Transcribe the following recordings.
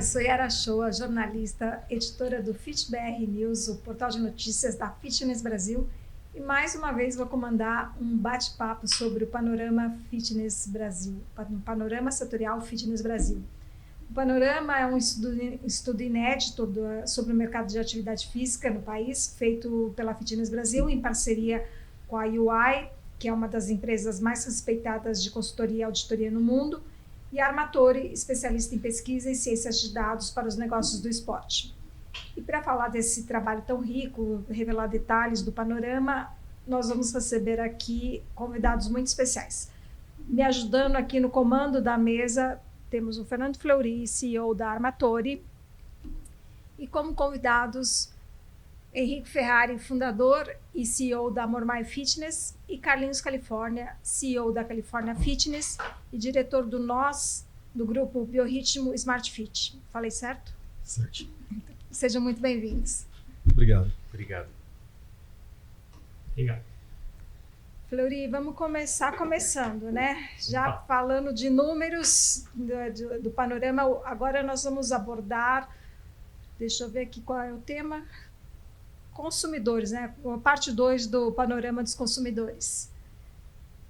eu sou Yara Shoa, jornalista, editora do FitBR News, o portal de notícias da Fitness Brasil. E mais uma vez vou comandar um bate-papo sobre o Panorama Fitness Brasil, o Panorama Setorial Fitness Brasil. O Panorama é um estudo inédito sobre o mercado de atividade física no país, feito pela Fitness Brasil em parceria com a UI, que é uma das empresas mais respeitadas de consultoria e auditoria no mundo, e a Armatori, especialista em pesquisa e ciências de dados para os negócios do esporte. E para falar desse trabalho tão rico, revelar detalhes do Panorama, nós vamos receber aqui convidados muito especiais. Me ajudando aqui no comando da mesa, temos o Fernando Fleury, CEO da Armatori, e como convidados, Henrique Ferrari, fundador e CEO da Mormai Fitness, e Carlinhos Califórnia, CEO da California Fitness e diretor do grupo Biorritmo Smart Fit. Falei certo? Certo. Sejam muito bem-vindos. Obrigado. Obrigado. Fleury, vamos começar começando, né? Já falando de números do Panorama, agora nós vamos abordar, deixa eu ver aqui qual é o tema, consumidores, né? A parte 2 do Panorama dos Consumidores.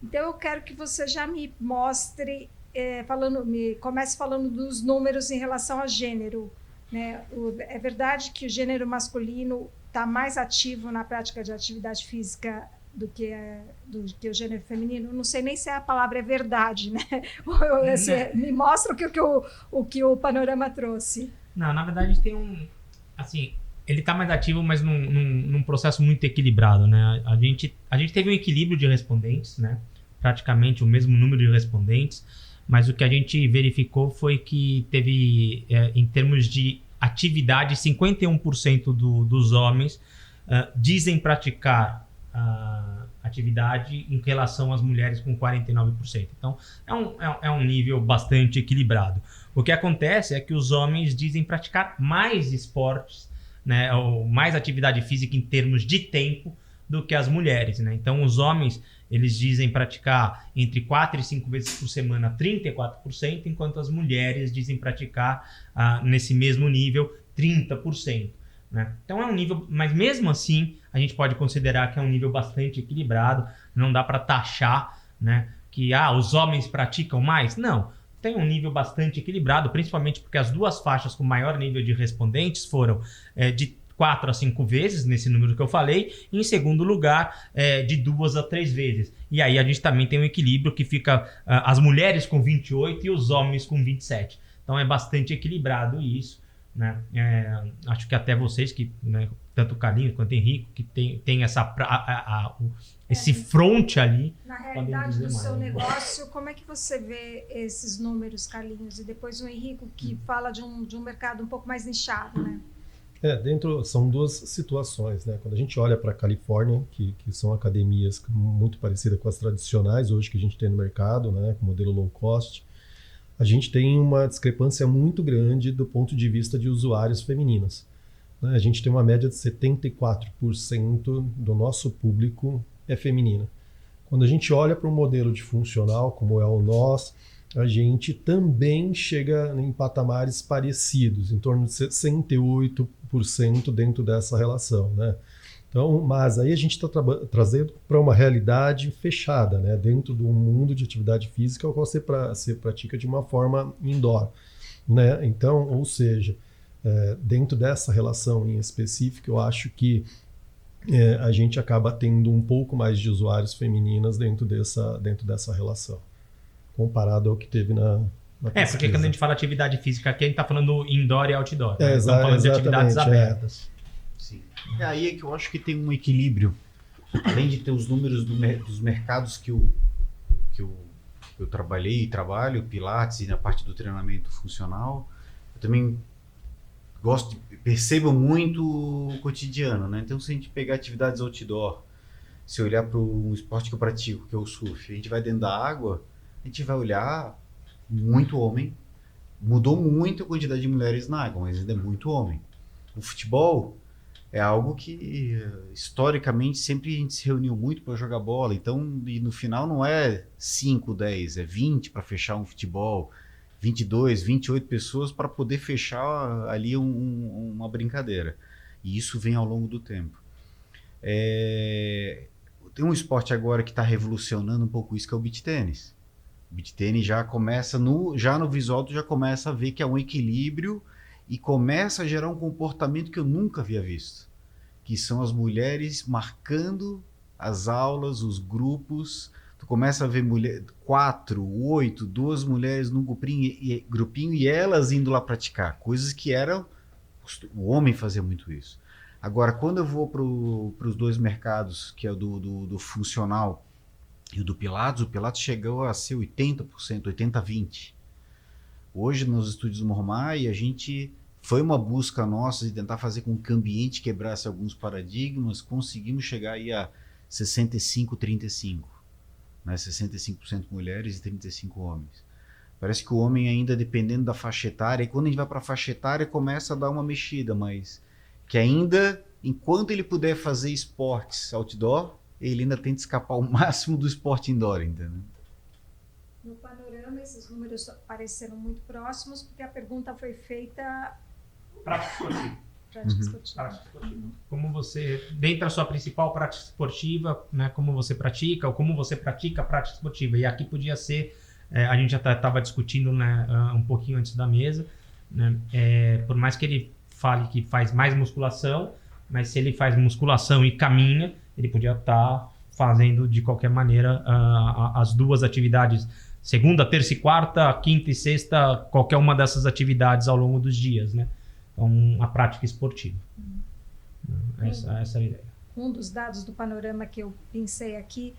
Então, eu quero que você já me mostre, comece falando dos números em relação a gênero, né? É verdade que o gênero masculino está mais ativo na prática de atividade física do que o gênero feminino? Não sei nem se a palavra é verdade, né? Me mostra o que o Panorama trouxe. Não, na verdade tem assim, ele está mais ativo, mas num processo muito equilibrado, né? A gente teve um equilíbrio de respondentes, né? Praticamente o mesmo número de respondentes, mas o que a gente verificou foi que teve, em termos de atividade, 51% dos homens dizem praticar atividade em relação às mulheres com 49%. Então, é um nível bastante equilibrado. O que acontece é que os homens dizem praticar mais esportes, né, ou mais atividade física em termos de tempo do que as mulheres, né? Então, os homens, eles dizem praticar entre 4 e 5 vezes por semana 34%, enquanto as mulheres dizem praticar nesse mesmo nível 30%. Né? Então é um nível, mas mesmo assim a gente pode considerar que é um nível bastante equilibrado, não dá para taxar, né, que os homens praticam mais. Não, tem um nível bastante equilibrado, principalmente porque as duas faixas com maior nível de respondentes foram de 4 a 5 vezes, nesse número que eu falei, e em segundo lugar, de 2 a 3 vezes. E aí a gente também tem um equilíbrio que fica as mulheres com 28 e os homens com 27. Então é bastante equilibrado isso, né? Acho que até vocês, que, né, tanto o Carlinhos quanto o Henrique, que tem esse front ali. Na realidade do seu negócio, como é que você vê esses números, Carlinhos? E depois o Henrique, que fala de um mercado um pouco mais nichado, né? São duas situações, né? Quando a gente olha para a Califórnia, que são academias muito parecidas com as tradicionais hoje que a gente tem no mercado, né, com modelo low cost, a gente tem uma discrepância muito grande do ponto de vista de usuários femininas, né? A gente tem uma média de 74% do nosso público é feminina. Quando a gente olha para um modelo de funcional, como é o nosso, a gente também chega em patamares parecidos, em torno de 68% dentro dessa relação, né? Então, mas aí a gente está trazendo para uma realidade fechada, né? Dentro do mundo de atividade física, o qual você pratica de uma forma indoor, né? Então, ou seja, dentro dessa relação em específico, eu acho que a gente acaba tendo um pouco mais de usuários femininas dentro dessa relação, comparado ao que teve na pesquisa. Porque quando a gente fala atividade física aqui, a gente está falando indoor e outdoor. Né? Estamos falando exatamente, de atividades abertas. Sim. É aí que eu acho que tem um equilíbrio. Além de ter os números dos mercados que eu trabalhei e trabalho, Pilates e na parte do treinamento funcional, eu também percebo muito o cotidiano, né? Então, se a gente pegar atividades outdoor, se olhar para um esporte que eu pratico, que é o surf, a gente vai dentro da água, a gente vai olhar muito homem. Mudou muito a quantidade de mulheres na água, mas ainda é muito homem. O futebol é algo que, historicamente, sempre a gente se reuniu muito para jogar bola. Então, e no final não é 5, 10, é 20 para fechar um futebol. 22, 28 pessoas para poder fechar ali uma brincadeira. E isso vem ao longo do tempo. Tem um esporte agora que está revolucionando um pouco isso, que é o beach tênis. O beach tênis já começa, já no visual, tu já começa a ver que é um equilíbrio e começa a gerar um comportamento que eu nunca havia visto, que são as mulheres marcando as aulas, os grupos. Tu começa a ver 4, 8, 2 mulheres num grupinho e elas indo lá praticar, coisas que o homem fazia muito isso. Agora, quando eu vou para os dois mercados, que é o do funcional e o do Pilates, o Pilates chegou a ser 80%, 80-20%. Hoje, nos estúdios do Mormai, foi uma busca nossa de tentar fazer com que o ambiente quebrasse alguns paradigmas, conseguimos chegar aí a 65-35%, né? 65% mulheres e 35% homens. Parece que o homem ainda, dependendo da faixa etária, e quando a gente vai para a faixa etária, começa a dar uma mexida, mas que ainda, enquanto ele puder fazer esportes outdoor, ele ainda tenta escapar o máximo do esporte indoor, entendeu? No panorama, esses números pareceram muito próximos, porque a pergunta foi feita... Prática esportiva. Prática esportiva. Prática esportiva. Como você, dentro da sua principal prática esportiva, né, como você pratica, ou como você pratica a prática esportiva. E aqui podia ser, a gente já estava discutindo, né, um pouquinho antes da mesa, né, por mais que ele fale que faz mais musculação, mas se ele faz musculação e caminha, ele podia estar fazendo de qualquer maneira as duas atividades, segunda, terça e quarta, quinta e sexta, qualquer uma dessas atividades ao longo dos dias, né? Então, a prática esportiva. Essa é a ideia. Um dos dados do panorama que eu pensei aqui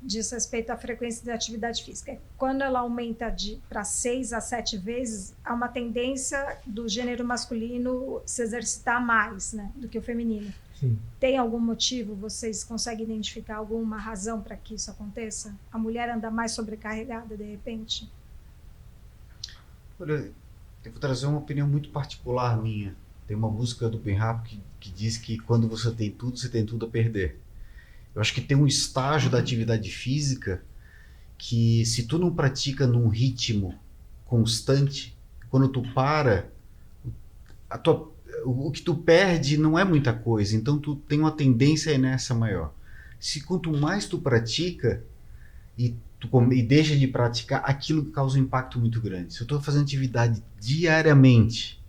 diz respeito à frequência de atividade física. Quando ela aumenta para 6 a 7 vezes, há uma tendência do gênero masculino se exercitar mais, né, do que o feminino. Sim. Tem algum motivo? Vocês conseguem identificar alguma razão para que isso aconteça? A mulher anda mais sobrecarregada de repente? Olha, eu vou trazer uma opinião muito particular minha. Tem uma música do Ben Harper que diz que quando você tem tudo a perder. Eu acho que tem um estágio da atividade física que, se tu não pratica num ritmo constante, quando tu para, o que tu perde não é muita coisa, então tu tem uma tendência nessa maior. Quanto mais tu pratica e deixa de praticar, aquilo causa um impacto muito grande. Se eu estou fazendo atividade diariamente,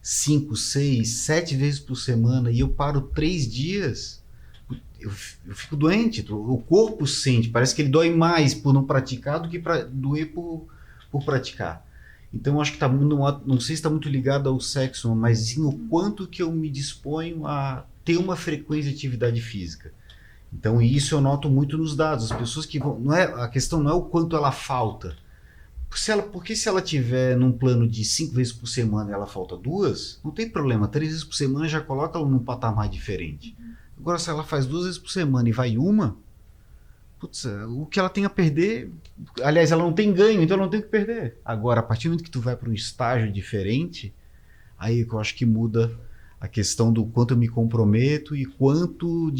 5, 6, 7 vezes por semana, e eu paro 3 dias... Eu fico doente, o corpo sente, parece que ele dói mais por não praticar do que doer por praticar. Então eu acho que não sei se está muito ligado ao sexo, mas sim o quanto que eu me disponho a ter uma frequência de atividade física. Então isso eu noto muito nos dados, as pessoas que vão, a questão não é o quanto ela falta, porque se ela tiver num plano de 5 vezes por semana e ela falta 2, não tem problema, 3 vezes por semana já coloca ela num patamar diferente. Agora, se ela faz 2 vezes por semana e vai uma, putz, o que ela tem a perder... Aliás, ela não tem ganho, então ela não tem o que perder. Agora, a partir do momento que tu vai para um estágio diferente, aí que eu acho que muda a questão do quanto eu me comprometo e quanto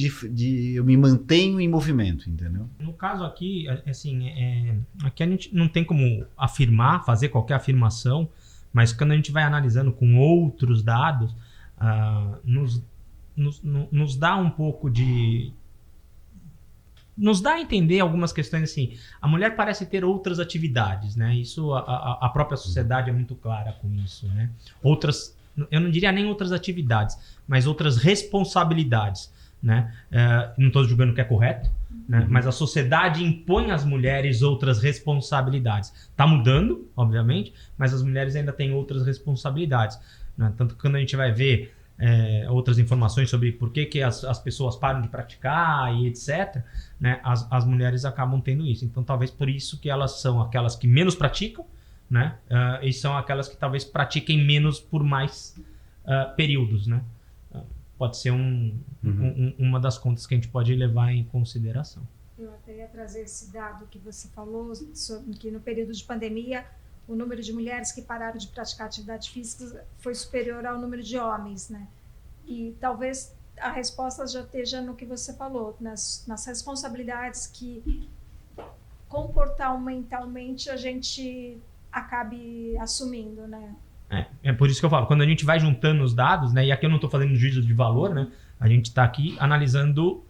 eu me mantenho em movimento, entendeu? No caso aqui, assim, aqui a gente não tem como fazer qualquer afirmação, mas quando a gente vai analisando com outros dados, nos dá um pouco de... Nos dá a entender algumas questões assim. A mulher parece ter outras atividades, né? Isso, a própria sociedade é muito clara com isso, né? Outras, eu não diria nem outras atividades, mas outras responsabilidades, né? Não estou julgando que é correto, né? Mas a sociedade impõe às mulheres outras responsabilidades. Está mudando, obviamente, mas as mulheres ainda têm outras responsabilidades, né? Tanto que quando a gente vai ver outras informações sobre por que as pessoas param de praticar e etc., né, as mulheres acabam tendo isso. Então, talvez por isso que elas são aquelas que menos praticam, né, e são aquelas que talvez pratiquem menos por mais períodos. Né? Pode ser uma das contas que a gente pode levar em consideração. Eu até ia trazer esse dado que você falou, sobre que no período de pandemia o número de mulheres que pararam de praticar atividade física foi superior ao número de homens, né? E talvez a resposta já esteja no que você falou, nas responsabilidades que comportamentalmente a gente acabe assumindo, né? É por isso que eu falo, quando a gente vai juntando os dados, né, e aqui eu não estou fazendo juízo de valor, né, a gente está aqui analisando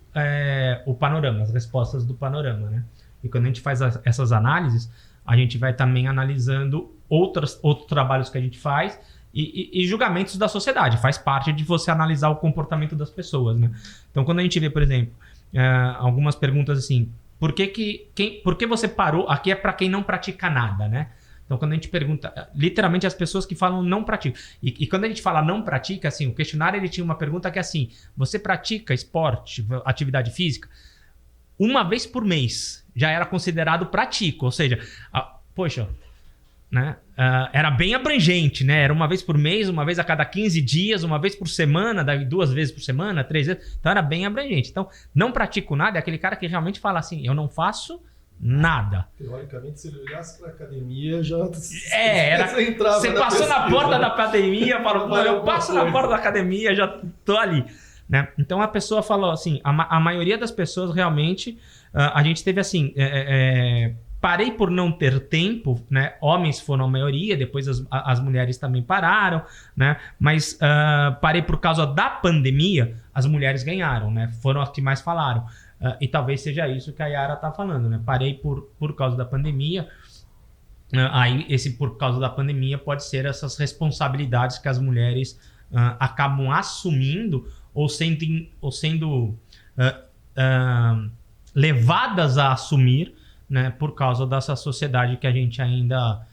o panorama, as respostas do panorama, né? E quando a gente faz essas análises, a gente vai também analisando outros trabalhos que a gente faz e julgamentos da sociedade. Faz parte de você analisar o comportamento das pessoas, né? Então, quando a gente vê, por exemplo, algumas perguntas assim, por que você parou? Aqui é para quem não pratica nada, né? Então, quando a gente pergunta, literalmente as pessoas que falam não praticam. E quando a gente fala não pratica, assim, o questionário ele tinha uma pergunta que é assim, você pratica esporte, atividade física? Uma vez por mês já era considerado pratico, ou seja, poxa, né? Era bem abrangente, né? Era uma vez por mês, uma vez a cada 15 dias, uma vez por semana, daí 2 vezes por semana, 3 vezes. Então era bem abrangente. Então, não pratico nada é aquele cara que realmente fala assim, eu não faço nada. Teoricamente, se ele olhasse para a academia, já... Você passou na porta da academia, falou, eu passo na porta da academia, já tô ali. Né? Então a pessoa falou assim, a maioria das pessoas realmente, a gente teve assim, parei por não ter tempo, né? Homens foram a maioria, depois as mulheres também pararam, né? Mas parei por causa da pandemia, as mulheres ganharam, né? Foram as que mais falaram. E talvez seja isso que a Yara está falando, né? Parei por causa da pandemia. Aí esse por causa da pandemia pode ser essas responsabilidades que as mulheres acabam assumindo ou sendo levadas a assumir, né, por causa dessa sociedade que a gente ainda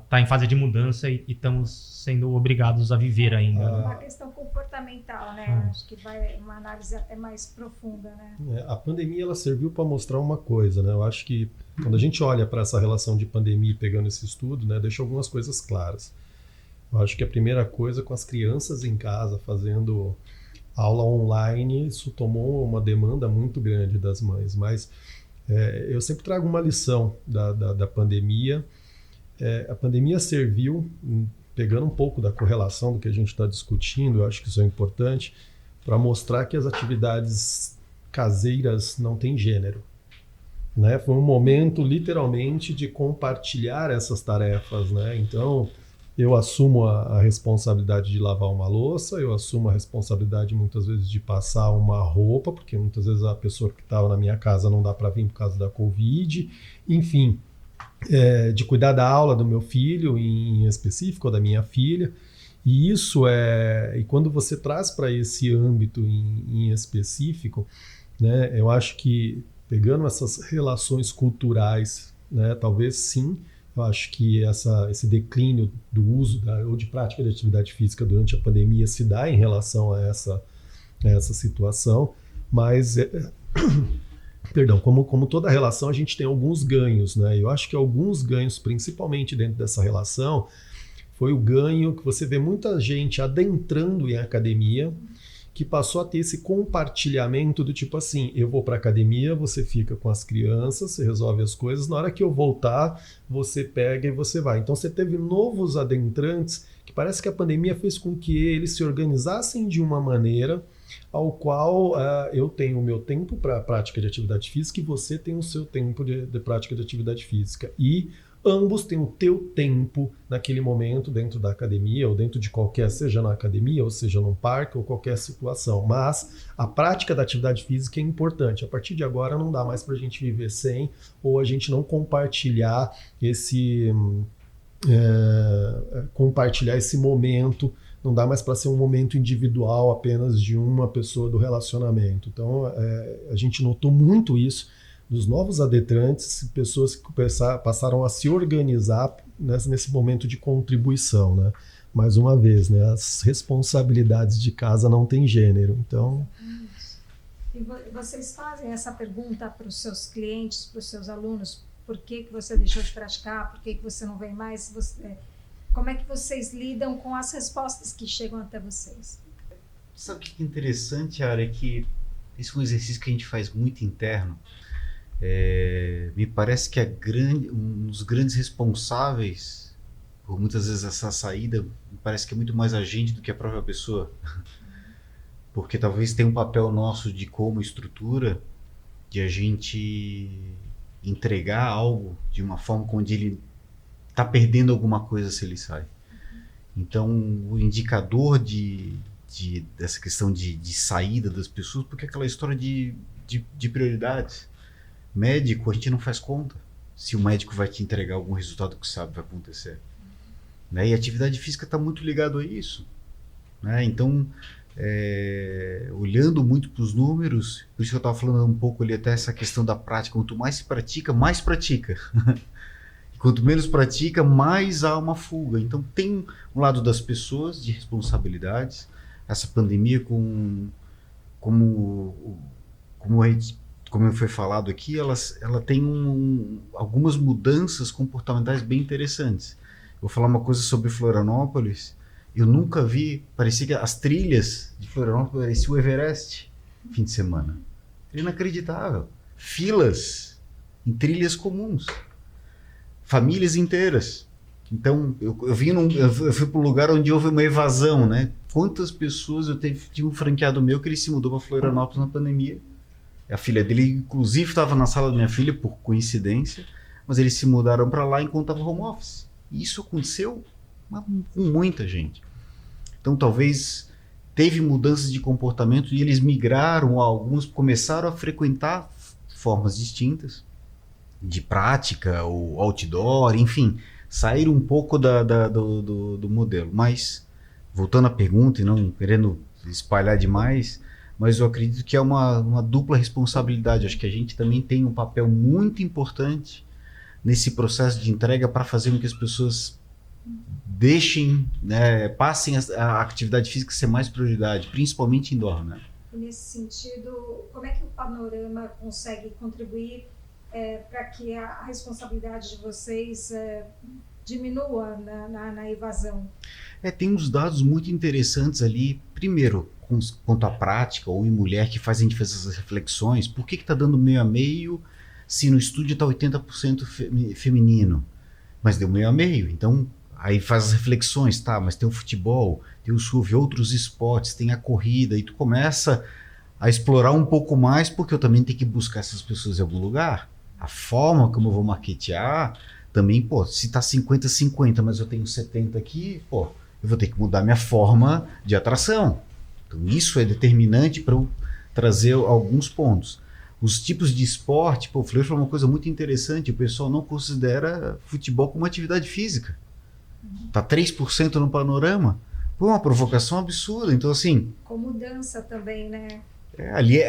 está em fase de mudança e estamos sendo obrigados a viver ainda. Uma questão comportamental, né? Acho que vai uma análise até mais profunda, né? A pandemia ela serviu para mostrar uma coisa, né? Eu acho que quando a gente olha para essa relação de pandemia e pegando esse estudo, né, deixa algumas coisas claras. Eu acho que a primeira coisa, com as crianças em casa fazendo aula online, isso tomou uma demanda muito grande das mães, mas eu sempre trago uma lição da pandemia. A pandemia serviu, pegando um pouco da correlação do que a gente está discutindo, eu acho que isso é importante, para mostrar que as atividades caseiras não têm gênero. Né? Foi um momento, literalmente, de compartilhar essas tarefas. Né? Então, eu assumo a responsabilidade de lavar uma louça, eu assumo a responsabilidade, muitas vezes, de passar uma roupa, porque muitas vezes a pessoa que estava na minha casa não dá para vir por causa da Covid. Enfim, de cuidar da aula do meu filho em específico, ou da minha filha. E isso e quando você traz para esse âmbito em específico, né, eu acho que pegando essas relações culturais, né, talvez sim, eu acho que esse declínio do uso ou de prática de atividade física durante a pandemia se dá em relação a essa situação, mas perdão, como toda relação, a gente tem alguns ganhos, né? Eu acho que alguns ganhos, principalmente dentro dessa relação, foi o ganho que você vê muita gente adentrando em academia, que passou a ter esse compartilhamento do tipo assim, eu vou para academia, você fica com as crianças, você resolve as coisas, na hora que eu voltar, você pega e você vai. Então você teve novos adentrantes, que parece que a pandemia fez com que eles se organizassem de uma maneira ao qual eu tenho o meu tempo para prática de atividade física e você tem o seu tempo de prática de atividade física. E ambos têm o teu tempo naquele momento dentro da academia ou dentro de qualquer, seja na academia ou seja num parque ou qualquer situação. Mas a prática da atividade física é importante. A partir de agora não dá mais para a gente viver sem ou a gente não compartilhar esse momento. Não dá mais para ser um momento individual apenas de uma pessoa do relacionamento. Então, a gente notou muito isso dos novos adentrantes, pessoas que passaram a se organizar nesse momento de contribuição. Né? Mais uma vez, né? As responsabilidades de casa não têm gênero. Então... E vocês fazem essa pergunta para os seus clientes, para os seus alunos? Por que você deixou de praticar? Por que você não vem mais? Como é que vocês lidam com as respostas que chegam até vocês? Sabe o que é interessante, Ara? É que esse é um exercício que a gente faz muito interno. Me parece que um dos grandes responsáveis por muitas vezes essa saída, me parece que é muito mais a gente do que a própria pessoa. Porque talvez tenha um papel nosso de como estrutura, de a gente entregar algo de uma forma onde ele está perdendo alguma coisa se ele sai. Então, o indicador dessa questão de saída das pessoas, porque é aquela história de prioridades. Médico, a gente não faz conta se o médico vai te entregar algum resultado que sabe vai acontecer. Né? E a atividade física está muito ligado a isso. Né? Então, olhando muito para os números, por isso que eu estava falando um pouco ali até essa questão da prática, quanto mais se pratica, mais pratica. Quanto menos pratica, mais há uma fuga. Então tem um lado das pessoas, de responsabilidades. Essa pandemia, como foi falado aqui, ela tem algumas mudanças comportamentais bem interessantes. Vou falar uma coisa sobre Florianópolis. Eu nunca vi, parecia que as trilhas de Florianópolis pareciam o Everest fim de semana. Inacreditável. Filas em trilhas comuns. Famílias inteiras. Então, eu fui para um lugar onde houve uma evasão, né? Quantas pessoas tinha um franqueado meu que ele se mudou para Florianópolis na pandemia. A filha dele, inclusive, estava na sala da minha filha, por coincidência, mas eles se mudaram para lá enquanto estava home office. E isso aconteceu com muita gente. Então, talvez teve mudanças de comportamento e eles migraram, alguns começaram a frequentar formas distintas de prática, ou outdoor, enfim, sair um pouco do modelo. Mas, voltando à pergunta e não querendo espalhar demais, mas eu acredito que é uma dupla responsabilidade. Acho que a gente também tem um papel muito importante nesse processo de entrega para fazer com que as pessoas deixem, né, passem a atividade física ser mais prioridade, principalmente indoor, né? E nesse sentido, como é que o Panorama consegue contribuir para que a responsabilidade de vocês diminua na evasão? Tem uns dados muito interessantes ali. Primeiro, quanto à prática, homem e mulher, que fazem essas reflexões. Por que está dando meio a meio se no estúdio está 80% feminino? Mas deu meio a meio. Então, aí faz as reflexões, tá? Mas tem o futebol, tem o surf, outros esportes, tem a corrida. E tu começa a explorar um pouco mais, porque eu também tenho que buscar essas pessoas em algum lugar. A forma como eu vou marketear também, pô, se tá 50-50, mas eu tenho 70 aqui, pô, eu vou ter que mudar minha forma de atração. Então isso é determinante para eu trazer alguns pontos. Os tipos de esporte, pô, o Fleury falou uma coisa muito interessante, o pessoal não considera futebol como atividade física. Tá 3% no Panorama. Pô, uma provocação absurda. Então assim... Como dança também, né? Ali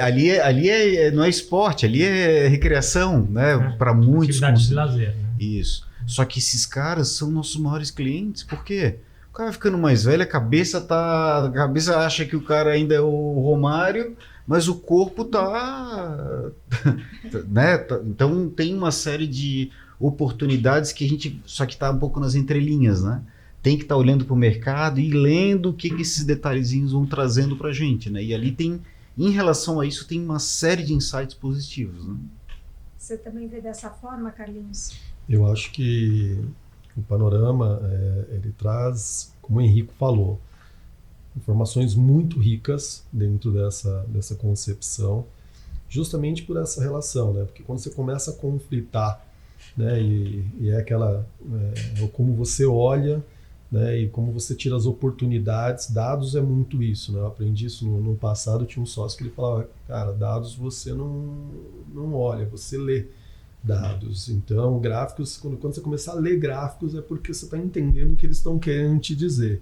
não é esporte, ali é recreação, né? Para muitos. Atividade de lazer. Né? Isso. Só que esses caras são nossos maiores clientes. Por quê? O cara vai ficando mais velho, a cabeça acha que o cara ainda é o Romário, mas o corpo tá, né? Então tem uma série de oportunidades que a gente só que tá um pouco nas entrelinhas, né? Tem que estar olhando para o mercado e lendo o que esses detalhezinhos vão trazendo para a gente, né? E ali tem, em relação a isso, tem uma série de insights positivos, né? Você também vê dessa forma, Carlinhos? Eu acho que o Panorama, ele traz, como o Henrico falou, informações muito ricas dentro dessa concepção, justamente por essa relação, né? Porque quando você começa a conflitar, né? E é aquela, como você olha, né, e como você tira as oportunidades. Dados é muito isso, né? Eu aprendi isso no passado. Tinha um sócio que ele falava, cara, dados você não olha, você lê dados. Então, gráficos, quando você começar a ler gráficos, é porque você está entendendo o que eles estão querendo te dizer.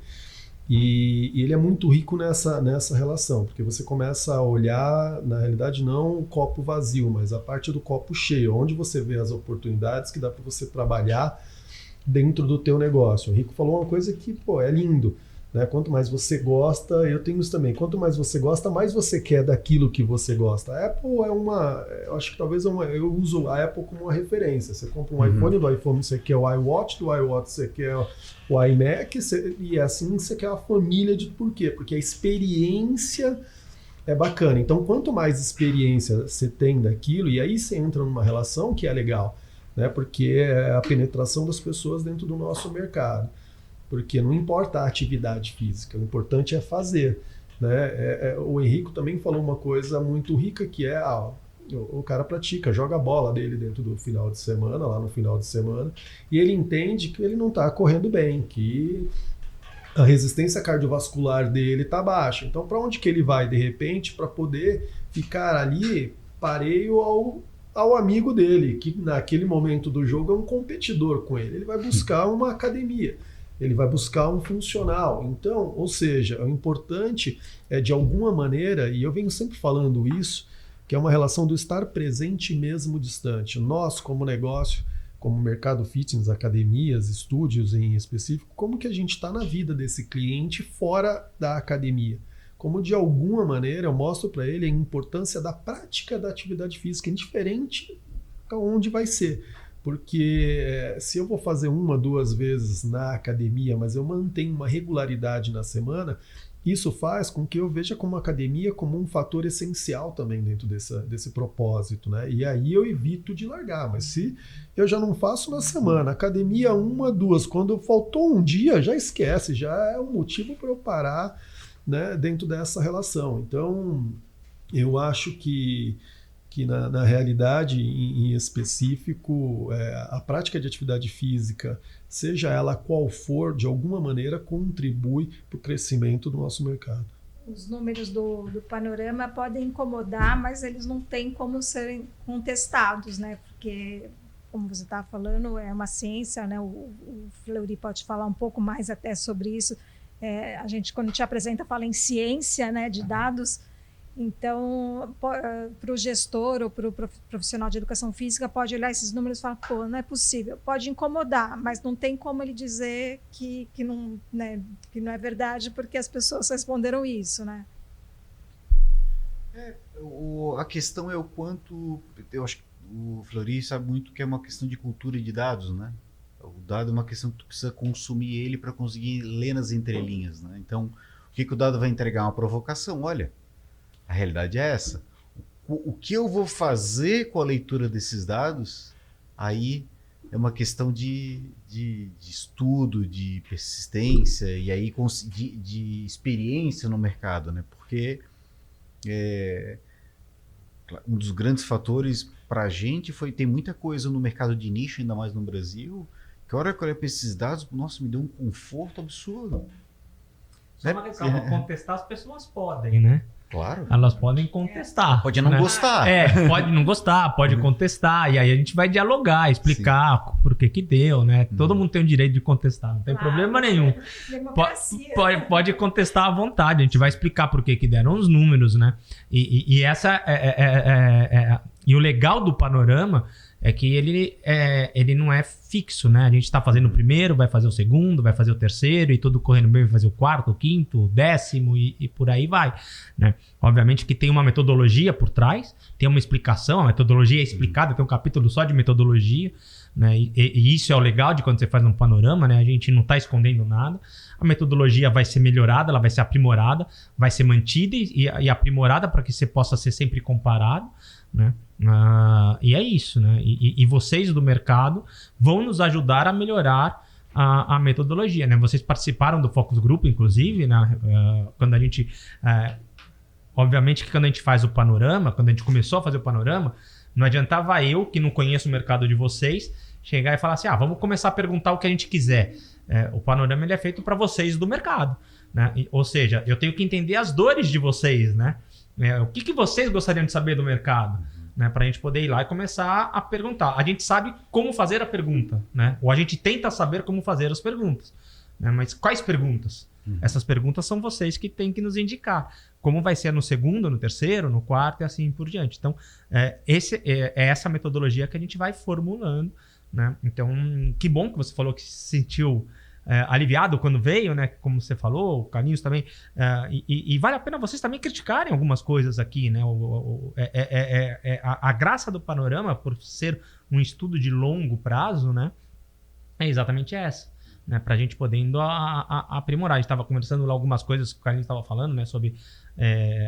E ele é muito rico nessa relação, porque você começa a olhar, na realidade, não o copo vazio, mas a parte do copo cheio, onde você vê as oportunidades que dá para você trabalhar dentro do teu negócio. O Henrico falou uma coisa que, pô, é lindo, né? Quanto mais você gosta, eu tenho isso também, quanto mais você gosta, mais você quer daquilo que você gosta. A Apple eu acho que talvez eu uso a Apple como uma referência. Você compra um iPhone, do iPhone você quer o iWatch, do iWatch você quer o iMac, e assim você quer a família de... Por quê? Porque a experiência é bacana. Então, quanto mais experiência você tem daquilo, e aí você entra numa relação que é legal, né? Porque é a penetração das pessoas dentro do nosso mercado. Porque não importa a atividade física, o importante é fazer, né? O Henrico também falou uma coisa muito rica, que é O cara pratica, joga a bola dele dentro do final de semana, lá no final de semana, e ele entende que ele não está correndo bem, que a resistência cardiovascular dele está baixa. Então, para onde que ele vai, de repente, para poder ficar ali pareio ao amigo dele, que naquele momento do jogo é um competidor com ele? Ele vai buscar uma academia, ele vai buscar um funcional. Então, ou seja, o importante é, de alguma maneira, e eu venho sempre falando isso, que é uma relação do estar presente mesmo distante. Nós, como negócio, como mercado fitness, academias, estúdios em específico, como que a gente está na vida desse cliente fora da academia? Como de alguma maneira eu mostro para ele a importância da prática da atividade física, indiferente aonde vai ser. Porque se eu vou fazer 1, 2 vezes na academia, mas eu mantenho uma regularidade na semana, isso faz com que eu veja como a academia como um fator essencial também dentro desse propósito, né? E aí eu evito de largar. Mas se eu já não faço na semana, academia 1, 2, quando faltou um dia, já esquece, já é um motivo para eu parar, né, dentro dessa relação. Então, eu acho que na realidade, em específico, a prática de atividade física, seja ela qual for, de alguma maneira contribui para o crescimento do nosso mercado. Os números do panorama podem incomodar, mas eles não têm como serem contestados, né? Porque, como você estava falando, é uma ciência, né? O Fleury pode falar um pouco mais até sobre isso. A gente, quando te apresenta, fala em ciência, né, de dados. Então, para o gestor ou para o profissional de educação física, pode olhar esses números e falar, pô, não é possível. Pode incomodar, mas não tem como ele dizer que não, né, que não é verdade, porque as pessoas responderam isso, né? A questão é o quanto... Eu acho que o Fleury sabe muito que é uma questão de cultura e de dados, né? O dado é uma questão que tu precisa consumir ele para conseguir ler nas entrelinhas, né? Então, o que o dado vai entregar? Uma provocação. Olha, a realidade é essa. O que eu vou fazer com a leitura desses dados, aí é uma questão de estudo, de persistência e aí de experiência no mercado, né? Porque um dos grandes fatores para a gente foi ter muita coisa no mercado de nicho, ainda mais no Brasil, que a hora que eu olhei para esses dados, nossa, me deu um conforto absurdo. Só uma ressalva, contestar as pessoas podem, né? Claro. Elas podem contestar. Pode não gostar. Pode não gostar, pode contestar. E aí a gente vai dialogar, explicar por que deu, né? Todo mundo tem o direito de contestar, não tem problema nenhum. Pode contestar à vontade, a gente vai explicar por que deram os números, né? E essa e o legal do panorama é que ele não é fixo, né? A gente está fazendo o primeiro, vai fazer o segundo, vai fazer o terceiro, e tudo correndo bem, vai fazer o quarto, o quinto, o 10º e por aí vai, né? Obviamente que tem uma metodologia por trás, tem uma explicação, a metodologia é explicada, tem um capítulo só de metodologia, né? E isso é o legal de quando você faz um panorama, né? A gente não está escondendo nada, a metodologia vai ser melhorada, ela vai ser aprimorada, vai ser mantida e aprimorada para que você possa ser sempre comparado, né? E é isso, né? E vocês do mercado vão nos ajudar a melhorar a metodologia, né? Vocês participaram do Focus Group, inclusive, né? Quando a gente... obviamente que quando a gente faz o panorama, quando a gente começou a fazer o panorama, não adiantava eu, que não conheço o mercado de vocês, chegar e falar assim, vamos começar a perguntar o que a gente quiser. O panorama ele é feito para vocês do mercado, né? Ou seja, eu tenho que entender as dores de vocês, né? O que vocês gostariam de saber do mercado? Né, para a gente poder ir lá e começar a perguntar. A gente sabe como fazer a pergunta, né? Ou a gente tenta saber como fazer as perguntas, né? Mas quais perguntas? Essas perguntas são vocês que têm que nos indicar. Como vai ser no segundo, no terceiro, no quarto e assim por diante. Então, é essa metodologia que a gente vai formulando, né? Então, que bom que você falou que se sentiu aliviado quando veio, né? Como você falou, o Carlinhos também. E vale a pena vocês também criticarem algumas coisas aqui, né? A graça do panorama, por ser um estudo de longo prazo, né? É exatamente essa, né? Para a gente podendo aprimorar. A gente estava conversando lá algumas coisas que o Carlinhos estava falando, né? Sobre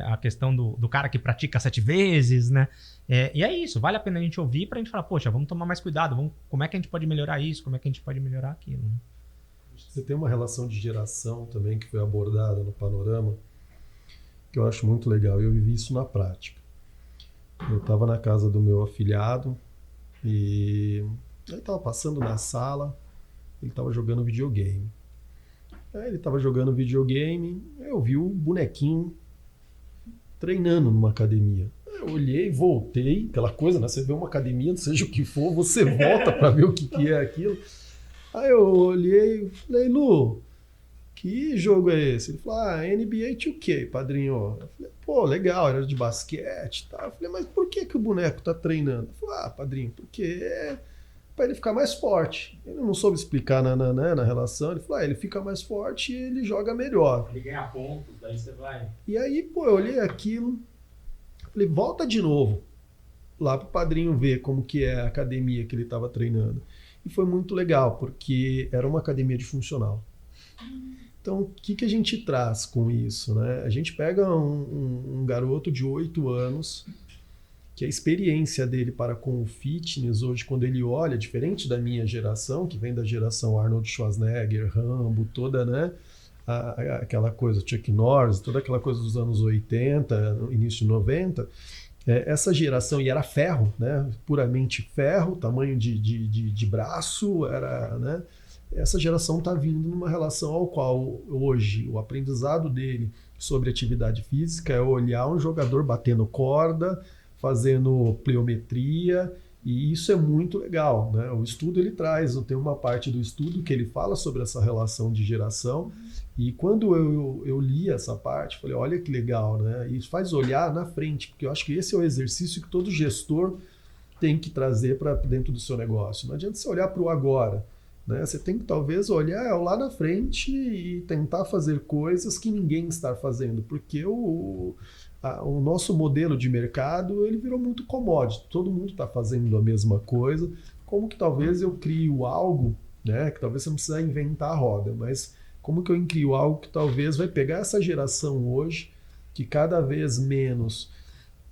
a questão do cara que pratica 7 vezes, né? E é isso, vale a pena a gente ouvir para a gente falar, poxa, vamos tomar mais cuidado, como é que a gente pode melhorar isso, como é que a gente pode melhorar aquilo, né? Você tem uma relação de geração também que foi abordada no panorama, que eu acho muito legal. Eu vivi isso na prática. Eu estava na casa do meu afilhado e ele estava passando na sala, ele estava jogando videogame. Aí ele estava jogando videogame, eu vi o bonequinho treinando numa academia. Eu olhei, voltei, aquela coisa, né? Você vê uma academia, seja o que for, você volta para ver o que é aquilo. Aí eu olhei e falei, Lu, que jogo é esse? Ele falou, NBA 2K, padrinho. Eu falei, pô, legal, era de basquete e tal. Eu falei, mas por que o boneco tá treinando? Ele falou, padrinho, porque é para ele ficar mais forte. Ele não soube explicar na relação. Ele falou, ele fica mais forte e ele joga melhor. Ele ganha pontos, daí você vai... E aí, pô, eu olhei aquilo, falei, volta de novo lá pro padrinho ver como que é a academia que ele estava treinando. E foi muito legal, porque era uma academia de funcional. Então, o que a gente traz com isso, né? A gente pega um garoto de 8 anos, que a experiência dele para com o fitness hoje, quando ele olha, diferente da minha geração, que vem da geração Arnold Schwarzenegger, Rambo, toda, né? Aquela coisa, Chuck Norris, toda aquela coisa dos anos 80, início de 90, essa geração, e era ferro, né? Puramente ferro, tamanho de braço, era, né? Essa geração está vindo numa relação ao qual hoje o aprendizado dele sobre atividade física é olhar um jogador batendo corda, fazendo pliometria, e isso é muito legal, né? O estudo ele traz, tem uma parte do estudo que ele fala sobre essa relação de geração, e quando eu li essa parte, falei, olha que legal, né? E faz olhar na frente, porque eu acho que esse é o exercício que todo gestor tem que trazer para dentro do seu negócio. Não adianta você olhar para o agora, né? Você tem que talvez olhar lá na frente e tentar fazer coisas que ninguém está fazendo, porque o nosso modelo de mercado ele virou muito commodity, todo mundo está fazendo a mesma coisa. Como que talvez eu crio algo, né? Que talvez você não precisa inventar a roda, mas como que eu crio algo que talvez vai pegar essa geração hoje, que cada vez menos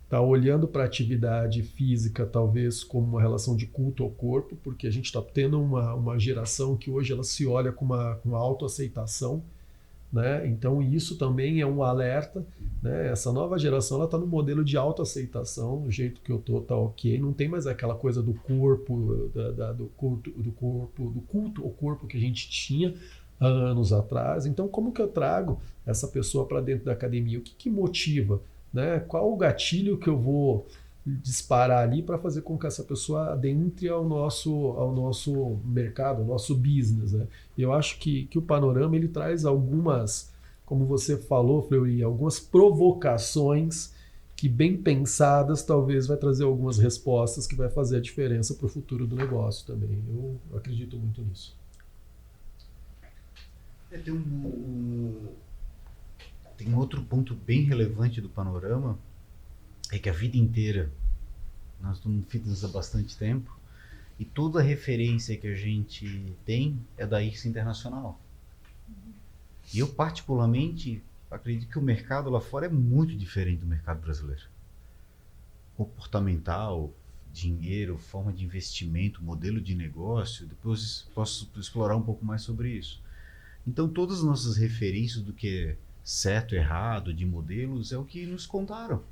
está olhando para a atividade física talvez como uma relação de culto ao corpo, porque a gente está tendo uma geração que hoje ela se olha com uma autoaceitação, né? Então isso também é um alerta, né? Essa nova geração ela está no modelo de autoaceitação, do jeito que eu tô tá ok, não tem mais aquela coisa do corpo, do culto ao corpo que a gente tinha há anos atrás. Então como que eu trago essa pessoa para dentro da academia? O que motiva? Né? Qual o gatilho que eu vou disparar ali para fazer com que essa pessoa adentre ao nosso mercado, ao nosso business, né? Eu acho que o Panorama ele traz algumas, como você falou, Fleury, algumas provocações que bem pensadas talvez vai trazer algumas respostas que vai fazer a diferença para o futuro do negócio também. Eu acredito muito nisso. Tem um outro ponto bem relevante do Panorama, é que a vida inteira, nós estamos no fitness há bastante tempo, e toda a referência que a gente tem é da IRSA Internacional. E eu particularmente acredito que o mercado lá fora é muito diferente do mercado brasileiro. Comportamental, dinheiro, forma de investimento, modelo de negócio, depois posso explorar um pouco mais sobre isso. Então todas as nossas referências do que é certo, errado, de modelos, é o que nos contaram.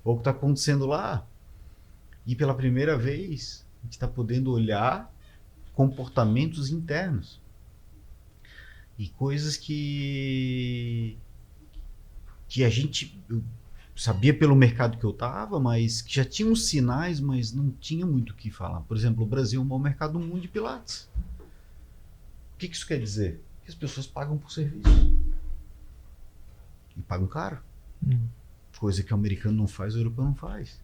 Ou o que está acontecendo lá. E pela primeira vez, a gente está podendo olhar comportamentos internos. E coisas que a gente sabia pelo mercado que eu estava, mas que já tinham sinais, mas não tinha muito o que falar. Por exemplo, o Brasil é o maior mercado do mundo de pilates. O que isso quer dizer? Que as pessoas pagam por serviço. E pagam caro. Coisa que o americano não faz, o europeu não faz.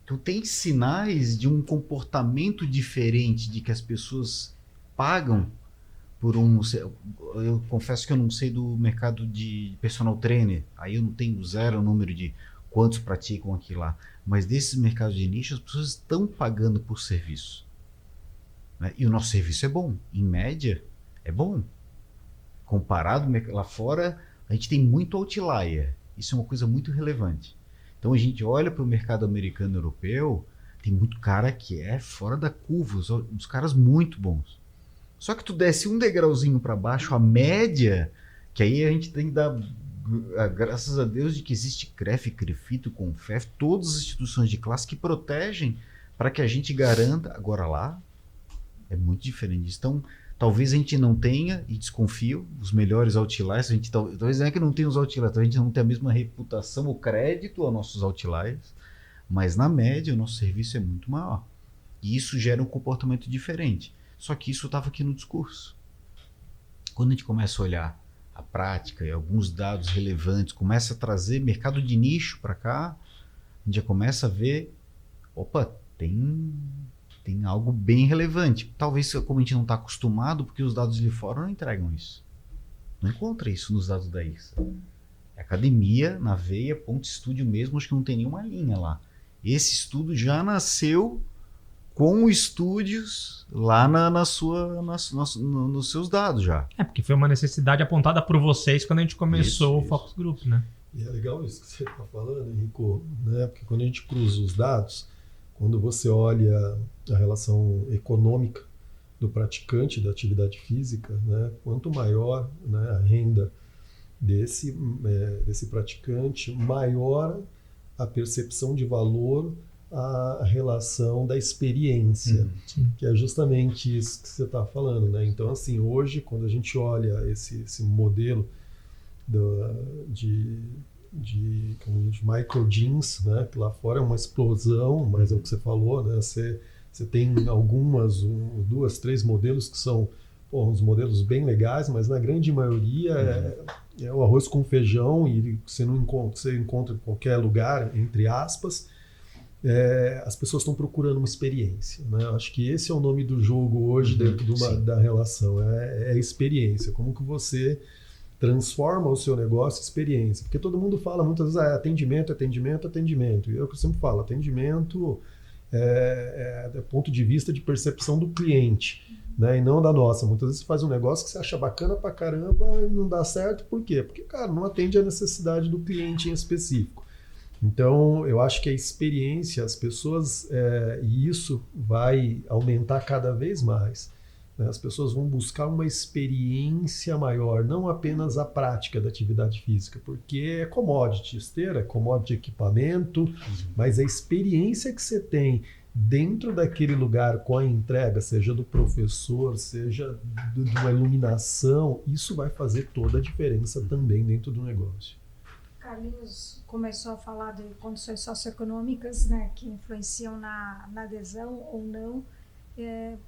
Então tem sinais de um comportamento diferente, de que as pessoas pagam por um... Eu confesso que eu não sei do mercado de personal trainer, aí eu não tenho zero número de quantos praticam aqui lá, mas desses mercados de nicho as pessoas estão pagando por serviço, né? E o nosso serviço é bom, em média é bom. Comparado lá fora, a gente tem muito outlier. Isso é uma coisa muito relevante. Então a gente olha para o mercado americano e europeu, tem muito cara que é fora da curva, uns caras muito bons. Só que tu desce um degrauzinho para baixo, a média, que aí a gente tem que dar graças a Deus de que existe CREF, CREFITO, CONFEF, todas as instituições de classe que protegem para que a gente garanta. Agora lá é muito diferente disso. Então, talvez a gente não tenha, e desconfio, os melhores outliers. Talvez não é que não tenha os outliers, talvez a gente não tenha a mesma reputação ou crédito aos nossos outliers, mas na média o nosso serviço é muito maior. E isso gera um comportamento diferente. Só que isso estava aqui no discurso. Quando a gente começa a olhar a prática e alguns dados relevantes, começa a trazer mercado de nicho para cá, a gente já começa a ver, opa, tem algo bem relevante. Talvez como a gente não está acostumado, porque os dados de fora não entregam isso. Não encontra isso nos dados da IRSA. Academia, na veia, ponto estúdio mesmo, acho que não tem nenhuma linha lá. Esse estudo já nasceu com estúdios lá nos seus dados já. Porque foi uma necessidade apontada por vocês quando a gente começou o Focus Group, né? E é legal isso que você está falando, Henrico, né? Porque quando a gente cruza os dados, quando você olha a relação econômica do praticante da atividade física, né? Quanto maior, né, a renda desse praticante, maior a percepção de valor, a relação da experiência, que é justamente isso que você está falando, né? Então, assim, hoje, quando a gente olha esse modelo de micro jeans, né? Que lá fora é uma explosão, mas é o que você falou, né? Você tem duas, três modelos que são uns modelos bem legais, mas na grande maioria é o arroz com feijão e você encontra em qualquer lugar, entre aspas. As pessoas estão procurando uma experiência, né? Eu acho que esse é o nome do jogo hoje dentro da relação, é a experiência. Como que você transforma o seu negócio em experiência? Porque todo mundo fala muitas vezes atendimento. E eu sempre falo, atendimento é do ponto de vista de percepção do cliente, né? E não da nossa. Muitas vezes você faz um negócio que você acha bacana pra caramba e não dá certo. Por quê? Porque, cara, não atende a necessidade do cliente em específico. Então, eu acho que a experiência, as pessoas, e isso vai aumentar cada vez mais, né? As pessoas vão buscar uma experiência maior, não apenas a prática da atividade física, porque é commodity, esteira, é commodity equipamento, mas a experiência que você tem dentro daquele lugar com a entrega, seja do professor, seja de uma iluminação, isso vai fazer toda a diferença também dentro do negócio. Carlinhos começou a falar de condições socioeconômicas, né, que influenciam na adesão ou não.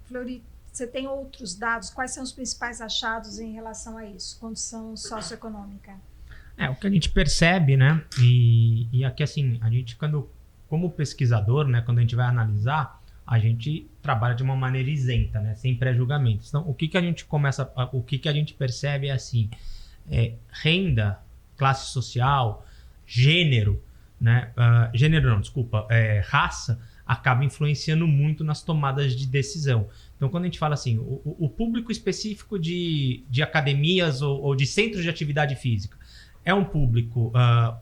Flori, você tem outros dados? Quais são os principais achados em relação a isso, condição socioeconômica? O que a gente percebe, né, e aqui assim, a gente como pesquisador, né, quando a gente vai analisar, a gente trabalha de uma maneira isenta, né, sem pré-julgamentos. Então, o que a gente percebe é assim, renda, classe social, gênero, né? Raça, acaba influenciando muito nas tomadas de decisão. Então, quando a gente fala assim, o público específico de academias ou de centros de atividade física é um público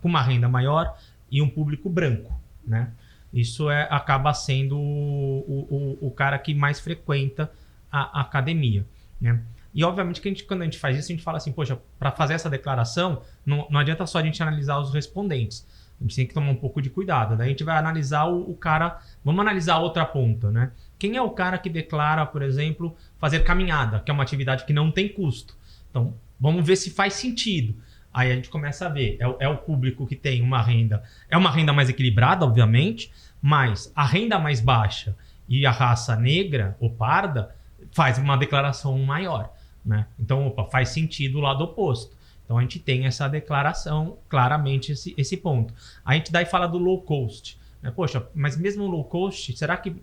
com uma renda maior e um público branco, né? Isso acaba sendo o cara que mais frequenta a academia, né? E, obviamente, que quando a gente faz isso, a gente fala assim, poxa, para fazer essa declaração, não adianta só a gente analisar os respondentes. A gente tem que tomar um pouco de cuidado. Daí a gente vai analisar o cara... Vamos analisar a outra ponta, né? Quem é o cara que declara, por exemplo, fazer caminhada, que é uma atividade que não tem custo? Então, vamos ver se faz sentido. Aí a gente começa a ver. É o público que tem uma renda... É uma renda mais equilibrada, obviamente, mas a renda mais baixa e a raça negra ou parda faz uma declaração maior, né? Então, faz sentido o lado oposto. Então, a gente tem essa declaração, claramente, esse ponto. A gente daí fala do low cost, né? Poxa, mas mesmo o low cost, será que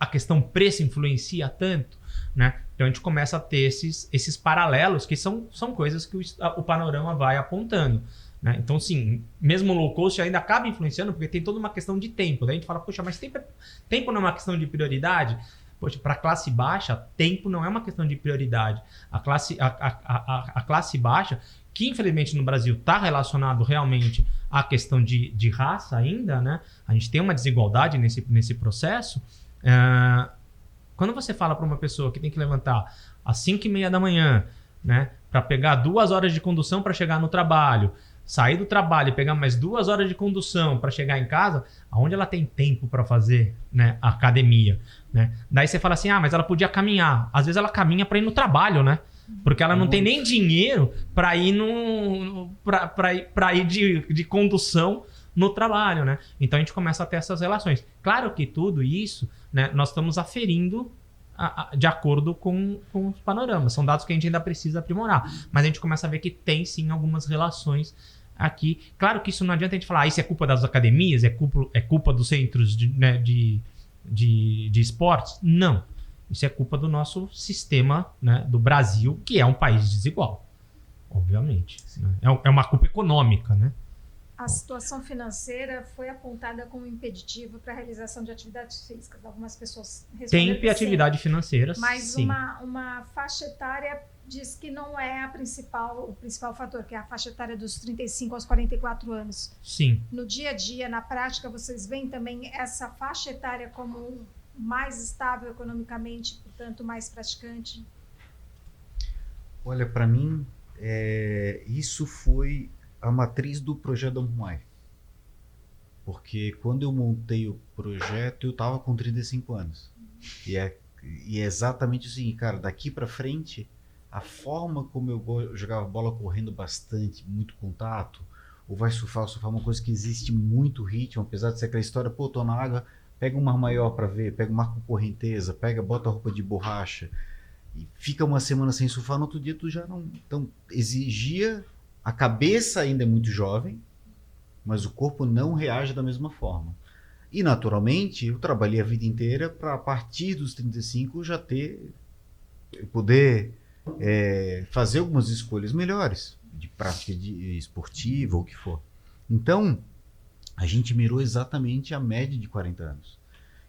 a questão preço influencia tanto, né? Então, a gente começa a ter esses paralelos, que são coisas que o panorama vai apontando, né? Então, sim, mesmo o low cost ainda acaba influenciando, porque tem toda uma questão de tempo. Daí a gente fala, poxa, mas tempo não é uma questão de prioridade? Poxa, para a classe baixa, tempo não é uma questão de prioridade. A classe baixa, que infelizmente no Brasil está relacionado realmente à questão de raça ainda, né? A gente tem uma desigualdade nesse processo. Quando você fala para uma pessoa que tem que levantar às 5h30 da manhã, né, para pegar 2 horas de condução para chegar no trabalho, sair do trabalho e pegar mais 2 horas de condução para chegar em casa, aonde ela tem tempo para fazer, né, a academia, né? Daí você fala assim, mas ela podia caminhar. Às vezes ela caminha para ir no trabalho, né? Porque ela não tem nem dinheiro para ir para ir de condução no trabalho, né? Então a gente começa a ter essas relações. Claro que tudo isso, né, nós estamos aferindo de acordo com os panoramas. São dados que a gente ainda precisa aprimorar. Mas a gente começa a ver que tem sim algumas relações aqui. Claro que isso não adianta a gente falar, isso é culpa das academias, é culpa dos centros de esportes. Não. Isso é culpa do nosso sistema, né, do Brasil, que é um país desigual, obviamente. Né? É uma culpa econômica, né? A situação financeira foi apontada como impeditivo para a realização de atividades físicas. Algumas pessoas responderam Tem atividade financeira, mas sim. uma faixa etária diz que não é o principal fator, que é a faixa etária dos 35 aos 44 anos. Sim. No dia a dia, na prática, vocês veem também essa faixa etária como mais estável economicamente, portanto, mais praticante? Olha, para mim, isso foi a matriz do projeto da Unruai. Porque quando eu montei o projeto, eu estava com 35 anos. E é exatamente assim, cara, daqui para frente, a forma como eu jogava bola correndo bastante, muito contato, ou vai surfar é uma coisa que existe muito ritmo, apesar de ser aquela história, pô, tô na água, pega um mar maior para ver, pega um mar com correnteza, bota a roupa de borracha, e fica uma semana sem surfar, no outro dia tu já não... Então, exigia... A cabeça ainda é muito jovem, mas o corpo não reage da mesma forma. E, naturalmente, eu trabalhei a vida inteira para, a partir dos 35, já poder fazer algumas escolhas melhores, de prática esportiva ou o que for. Então, a gente mirou exatamente a média de 40 anos.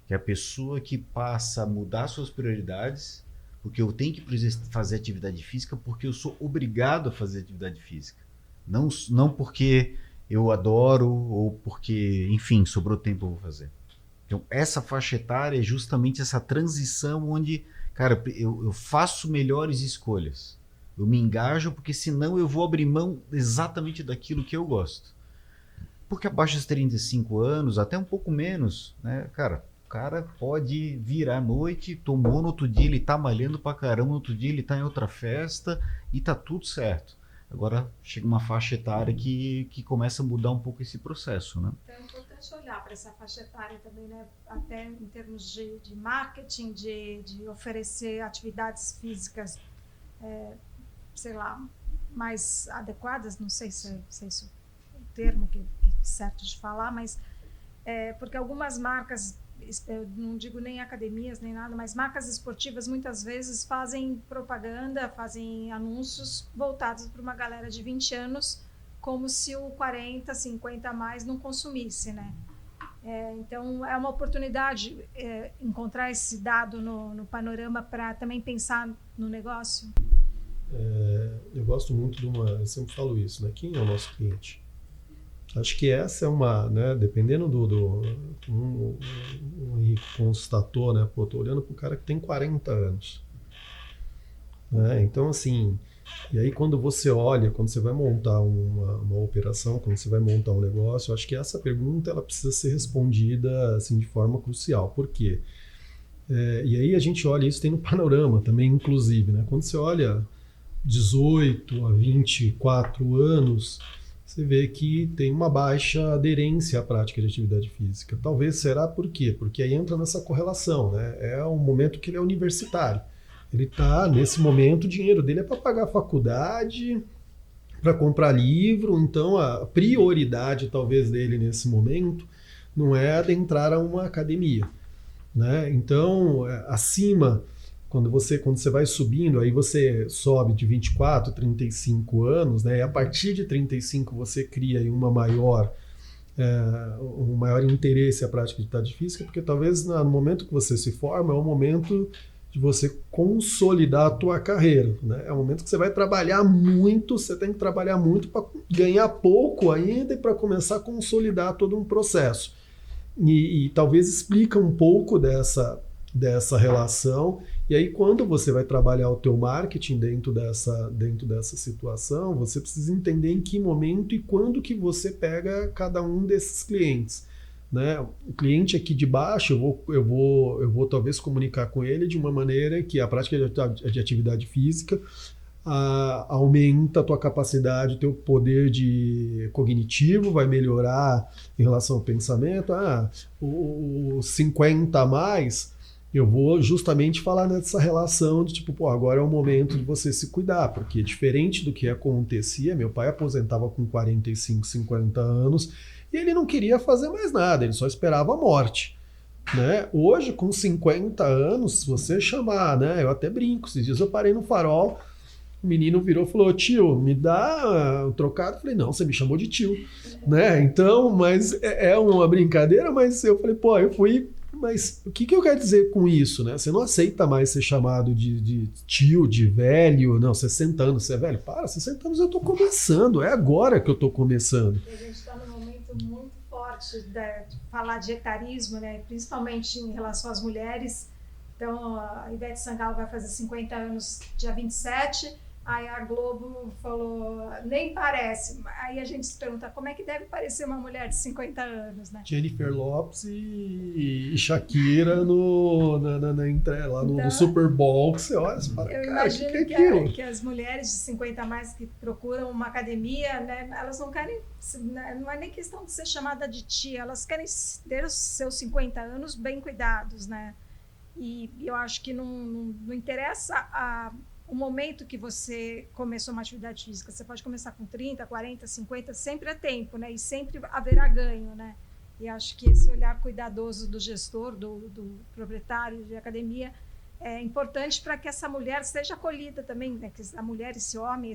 Que é a pessoa que passa a mudar suas prioridades, porque eu tenho que fazer atividade física, porque eu sou obrigado a fazer atividade física. Não porque eu adoro ou porque, enfim, sobrou tempo eu vou fazer. Então, essa faixa etária é justamente essa transição onde, cara, eu faço melhores escolhas. Eu me engajo porque senão eu vou abrir mão exatamente daquilo que eu gosto. Porque abaixo dos 35 anos, até um pouco menos, né, cara, o cara pode virar à noite, tomou no outro dia, ele tá malhando pra caramba, no outro dia ele tá em outra festa e tá tudo certo. Agora chega uma faixa etária que começa a mudar um pouco esse processo, né? Então é importante olhar para essa faixa etária também, né? Até em termos de marketing, de oferecer atividades físicas, sei lá, mais adequadas, não sei se é isso o termo que é certo de falar, mas porque algumas marcas, eu não digo nem academias nem nada, mas marcas esportivas muitas vezes fazem propaganda, fazem anúncios voltados para uma galera de 20 anos, como se o 40, 50 a mais não consumisse, né? Então é uma oportunidade encontrar esse dado no panorama para também pensar no negócio. Eu gosto muito eu sempre falo isso, né? Quem é o nosso cliente? Acho que essa é uma, né, dependendo o Henrique constatou, né, pô, tô olhando pro cara que tem 40 anos. Né? Então, assim, e aí quando você vai montar uma operação, quando você vai montar um negócio, eu acho que essa pergunta, ela precisa ser respondida, assim, de forma crucial. Por quê? E aí a gente olha, isso tem no panorama também, inclusive, né? Quando você olha 18 a 24 anos... você vê que tem uma baixa aderência à prática de atividade física. Talvez será por quê? Porque aí entra nessa correlação, né? É um momento que ele é universitário. Ele está, nesse momento, o dinheiro dele é para pagar a faculdade, para comprar livro, então a prioridade talvez dele nesse momento não é adentrar a uma academia. Né? Então, acima... Quando você vai subindo, aí você sobe de 24, 35 anos, né? E a partir de 35 você cria aí um maior interesse à prática de atividade física, porque talvez no momento que você se forma é o momento de você consolidar a tua carreira, né? É o momento que você vai trabalhar muito, você tem que trabalhar muito para ganhar pouco ainda e para começar a consolidar todo um processo. E talvez explica um pouco dessa relação. E aí, quando você vai trabalhar o teu marketing dentro dessa situação, você precisa entender em que momento e quando que você pega cada um desses clientes. Né? O cliente aqui de baixo, eu vou talvez comunicar com ele de uma maneira que a prática de atividade física aumenta a tua capacidade, o teu poder cognitivo, vai melhorar em relação ao pensamento. O 50 a mais, eu vou justamente falar nessa relação de tipo, pô, agora é o momento de você se cuidar, porque diferente do que acontecia, meu pai aposentava com 45, 50 anos e ele não queria fazer mais nada, ele só esperava a morte. Né? Hoje, com 50 anos, se você chamar, né? Eu até brinco, esses dias eu parei no farol, o menino virou e falou, tio, me dá um trocado. Eu falei, não, você me chamou de tio. Né? Então, mas é uma brincadeira, mas eu falei, pô, eu fui... Mas o que eu quero dizer com isso? Né? Você não aceita mais ser chamado de tio, de velho. Não, 60 anos, você é velho? Para, 60 anos eu tô começando. É agora que eu tô começando. A gente está num momento muito forte de falar de etarismo, né? Principalmente em relação às mulheres. Então, a Ivete Sangalo vai fazer 50 anos dia 27. Aí a Globo falou, nem parece. Aí a gente se pergunta, como é que deve parecer uma mulher de 50 anos, né? Jennifer Lopez e Shakira lá no Super Bowl, que você olha, você fala, eu cara, imagino que é aquilo? que as mulheres de 50 a mais que procuram uma academia, né, elas não querem, não é nem questão de ser chamada de tia, elas querem ter os seus 50 anos bem cuidados, né? E eu acho que não interessa o momento que você começou uma atividade física. Você pode começar com 30, 40, 50, sempre é tempo, né? E sempre haverá ganho, né? E acho que esse olhar cuidadoso do gestor, do proprietário de academia, é importante para que essa mulher seja acolhida também, né? Que a mulher, esse homem,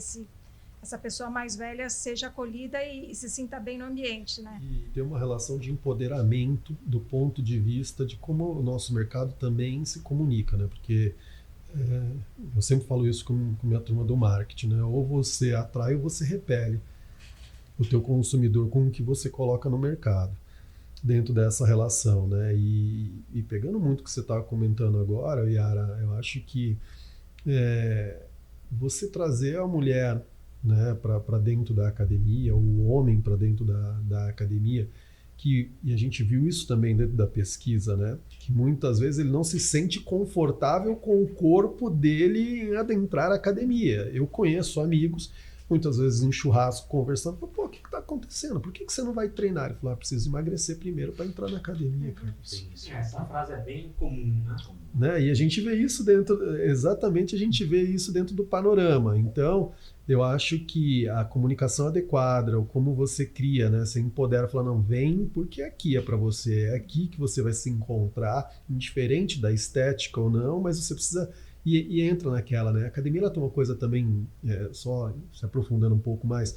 essa pessoa mais velha seja acolhida e se sinta bem no ambiente, né? E tem uma relação de empoderamento do ponto de vista de como o nosso mercado também se comunica, né? Porque eu sempre falo isso com minha turma do marketing, né? Ou você atrai ou você repele o teu consumidor com o que você coloca no mercado dentro dessa relação, né? E pegando muito o que você estava comentando agora, Yara, eu acho que você trazer a mulher, né, para dentro da academia, o homem para dentro da academia, e a gente viu isso também dentro da pesquisa, né? Que muitas vezes ele não se sente confortável com o corpo dele em adentrar a academia. Eu conheço amigos, muitas vezes em churrasco, conversando, pô, o que está acontecendo? Por que você não vai treinar? Ele falou, preciso emagrecer primeiro para entrar na academia, Carlos. Essa frase é bem comum, né? E a gente vê isso exatamente a gente vê isso dentro do panorama. Então, eu acho que a comunicação adequada, ou como você cria, né? Você empodera, fala, não, vem porque aqui é para você, é aqui que você vai se encontrar, indiferente da estética ou não, mas você precisa... E entra naquela, né? A academia ela tem uma coisa também, só se aprofundando um pouco mais,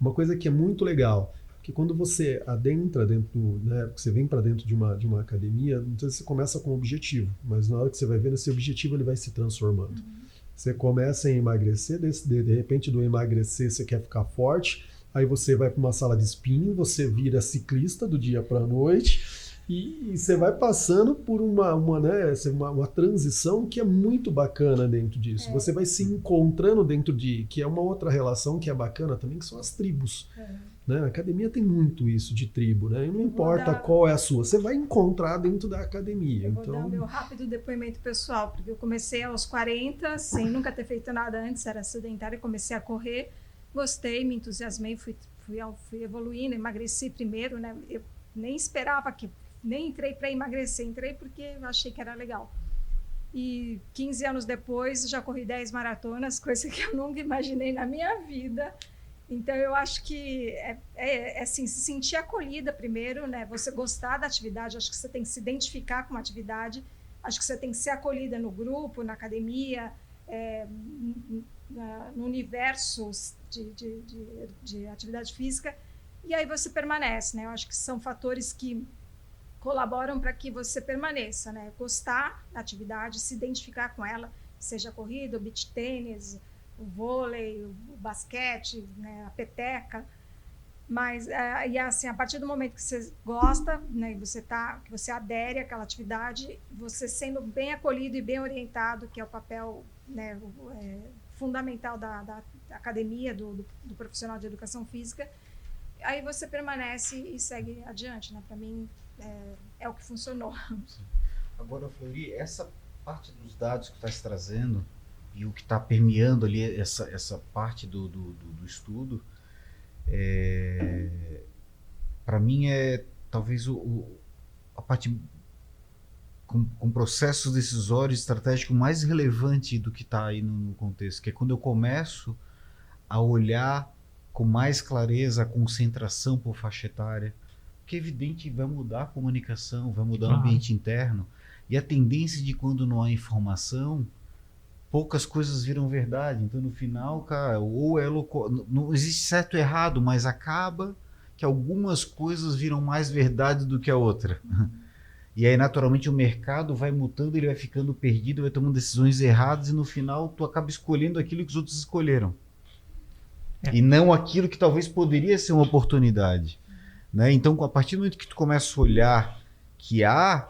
uma coisa que é muito legal, que quando você adentra dentro, né? Você vem para dentro de uma academia, então você começa com um objetivo, mas na hora que você vai vendo esse objetivo, ele vai se transformando. Você começa a emagrecer, de repente do emagrecer você quer ficar forte, aí você vai para uma sala de spinning, você vira ciclista do dia para a noite, e você vai passando por uma transição que é muito bacana dentro disso. Você vai se encontrando dentro que é uma outra relação que é bacana também, que são as tribos. Né? A academia tem muito isso de tribo, né? E não importa qual é a sua, você vai encontrar dentro da academia. Eu vou dar o meu rápido depoimento pessoal, porque eu comecei aos 40, sem nunca ter feito nada antes, era sedentária, comecei a correr, gostei, me entusiasmei, fui evoluindo, emagreci primeiro, né? Eu nem esperava nem entrei para emagrecer, entrei porque eu achei que era legal. E 15 anos depois, já corri 10 maratonas, coisa que eu nunca imaginei na minha vida. Então, eu acho que assim, se sentir acolhida primeiro, né? Você gostar da atividade, acho que você tem que se identificar com uma atividade, acho que você tem que ser acolhida no grupo, na academia, no universo de atividade física, e aí você permanece, né? Eu acho que são fatores que colaboram para que você permaneça, né? Gostar da atividade, se identificar com ela, seja a corrida, o beach tênis, o vôlei, o basquete, né? A peteca, Mas, e assim, a partir do momento que você gosta, né, que você adere àquela atividade, você sendo bem acolhido e bem orientado, que é o papel, né, fundamental da academia, do profissional de educação física, aí você permanece e segue adiante, né? Para mim, é o que funcionou. Agora, Flori, essa parte dos dados que está se trazendo e o que está permeando ali essa parte do estudo, para mim é talvez a parte com processos decisórios estratégicos mais relevante do que está aí no contexto, que é quando eu começo a olhar com mais clareza a concentração por faixa etária, porque é evidente vai mudar a comunicação, vai mudar o ambiente interno, e a tendência de quando não há informação, poucas coisas viram verdade. Então, no final, cara, ou não existe certo ou errado, mas acaba que algumas coisas viram mais verdade do que a outra. E aí, naturalmente, o mercado vai mutando, ele vai ficando perdido, vai tomando decisões erradas e, no final, tu acaba escolhendo aquilo que os outros escolheram. E não aquilo que talvez poderia ser uma oportunidade. Né? Então, a partir do momento que tu começa a olhar que há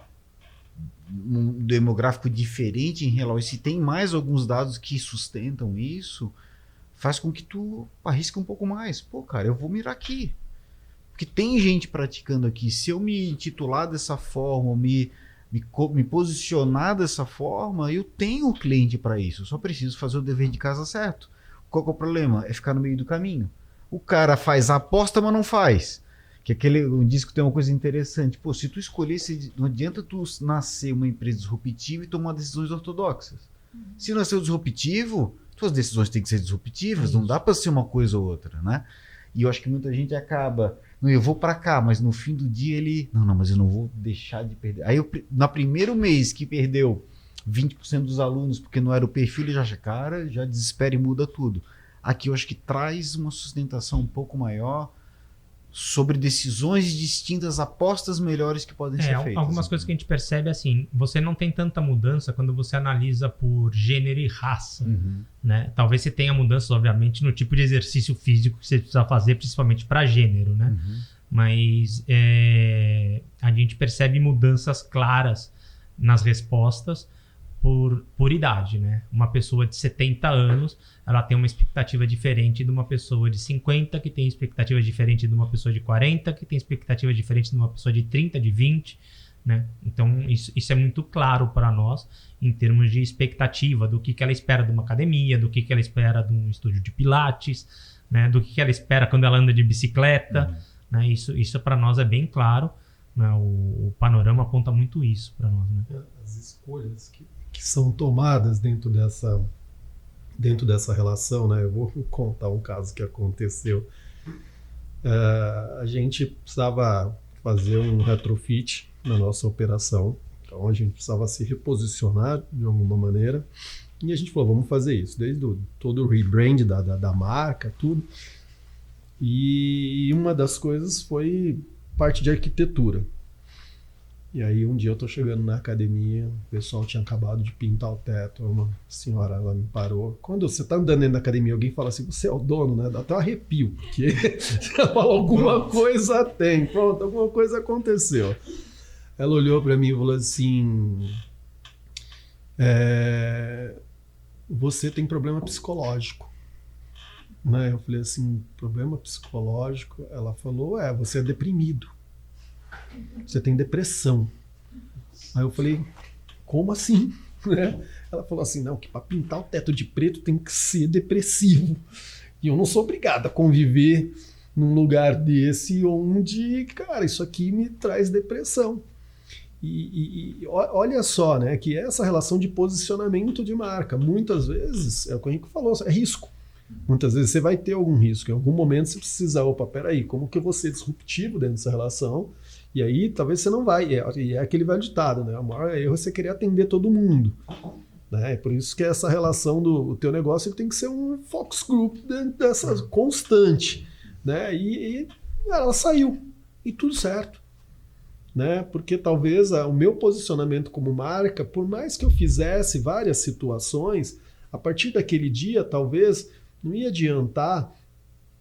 um demográfico diferente em relação a isso, e tem mais alguns dados que sustentam isso, faz com que tu arrisque um pouco mais. Pô, cara, eu vou mirar aqui. Porque tem gente praticando aqui. Se eu me intitular dessa forma, me posicionar dessa forma, eu tenho cliente para isso. Eu só preciso fazer o dever de casa certo. Qual que é o problema? É ficar no meio do caminho. O cara faz a aposta, mas não faz. Que um disco tem uma coisa interessante. Pô, se tu escolhesse, não adianta tu nascer uma empresa disruptiva e tomar decisões ortodoxas. Se nasceu disruptivo, tuas decisões têm que ser disruptivas, não dá para ser uma coisa ou outra, né? E eu acho que muita gente acaba, não, eu vou para cá, mas no fim do dia ele, não, mas eu não vou deixar de perder. Aí no primeiro mês que perdeu 20% dos alunos porque não era o perfil, ele já acha, cara, já desespera e muda tudo. Aqui eu acho que traz uma sustentação um pouco maior sobre decisões distintas, apostas melhores que podem ser feitas. Algumas coisas que a gente percebe assim, você não tem tanta mudança quando você analisa por gênero e raça. Né? Talvez você tenha mudanças, obviamente, no tipo de exercício físico que você precisa fazer, principalmente para gênero. Né? Mas a gente percebe mudanças claras nas respostas por idade, né? Uma pessoa de 70 anos, ela tem uma expectativa diferente de uma pessoa de 50, que tem expectativa diferente de uma pessoa de 40, que tem expectativa diferente de uma pessoa de 30, de 20, né? Então, isso é muito claro para nós, em termos de expectativa, do que ela espera de uma academia, do que ela espera de um estúdio de pilates, né? Do que ela espera quando ela anda de bicicleta, né? Isso para nós é bem claro, né? O panorama aponta muito isso para nós, né? As escolhas que são tomadas dentro dessa relação, né? Eu vou contar um caso que aconteceu. A gente precisava fazer um retrofit na nossa operação, então a gente precisava se reposicionar de alguma maneira, e a gente falou, vamos fazer isso, desde todo o rebrand da marca, tudo. E uma das coisas foi parte de arquitetura. E aí um dia eu tô chegando na academia, o pessoal tinha acabado de pintar o teto, uma senhora, ela me parou. Quando você tá andando dentro da academia, alguém fala assim, você é o dono, né? Dá até um arrepio, porque ela fala, alguma coisa tem, pronto, alguma coisa aconteceu. Ela olhou para mim e falou assim, você tem problema psicológico. Né? Eu falei assim, problema psicológico? Ela falou, você é deprimido. Você tem depressão. Aí eu falei, como assim? Ela falou assim, não, que para pintar o teto de preto tem que ser depressivo. E eu não sou obrigado a conviver num lugar desse onde, cara, isso aqui me traz depressão. E olha só, né, que essa relação de posicionamento de marca, muitas vezes, é o que o Henrique falou, é risco. Muitas vezes você vai ter algum risco, em algum momento você precisa, peraí, como que eu vou ser disruptivo dentro dessa relação? E aí talvez você não vai, e é aquele velho ditado, né? O maior erro é você querer atender todo mundo. Né? Por isso que essa relação do teu negócio ele tem que ser um focus group dentro dessa constante. Né? E ela saiu, e tudo certo. Né? Porque talvez o meu posicionamento como marca, por mais que eu fizesse várias situações, a partir daquele dia, talvez não ia adiantar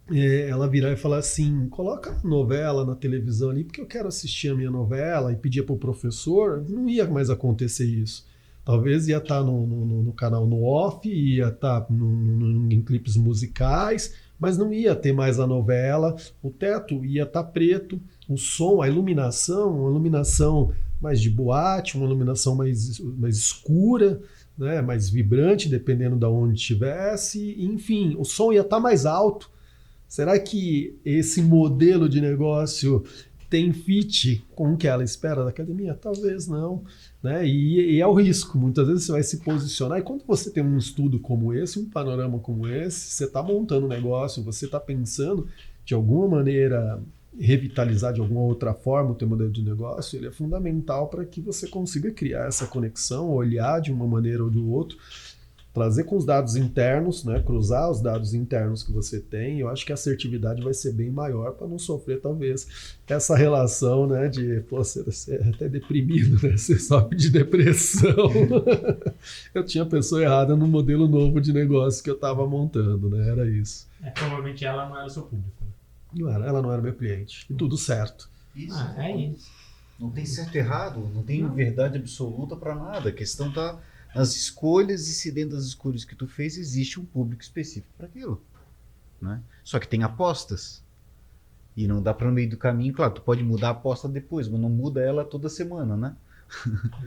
ela virar e falar assim, coloca a novela na televisão ali, porque eu quero assistir a minha novela, e pedia para o professor, não ia mais acontecer isso. Talvez ia estar no canal no off, ia estar em clipes musicais, mas não ia ter mais a novela, o teto ia estar preto, o som, a iluminação, uma iluminação mais de boate, uma iluminação mais escura, né, mais vibrante, dependendo de onde estivesse, enfim, o som ia estar mais alto. Será que esse modelo de negócio tem fit com o que ela espera da academia? Talvez não, né? E é o risco. Muitas vezes você vai se posicionar, e quando você tem um estudo como esse, um panorama como esse, você está montando um negócio, você está pensando de alguma maneira revitalizar de alguma outra forma o teu modelo de negócio, ele é fundamental para que você consiga criar essa conexão, olhar de uma maneira ou de outra, trazer com os dados internos, né, cruzar os dados internos que você tem. Eu acho que a assertividade vai ser bem maior para não sofrer, talvez, essa relação, né, de você é até deprimido, né, você sofre de depressão. Eu tinha a pessoa errada no modelo novo de negócio que eu estava montando, né, era isso. Provavelmente ela não era o seu público. Não era, ela não era meu cliente. E tudo certo. Isso. É isso. Não tem certo e errado, não tem verdade absoluta para nada. A questão está nas escolhas, e se dentro das escolhas que tu fez existe um público específico para aquilo, né? Só que tem apostas. E não dá para no meio do caminho, claro, tu pode mudar a aposta depois, mas não muda ela toda semana, né?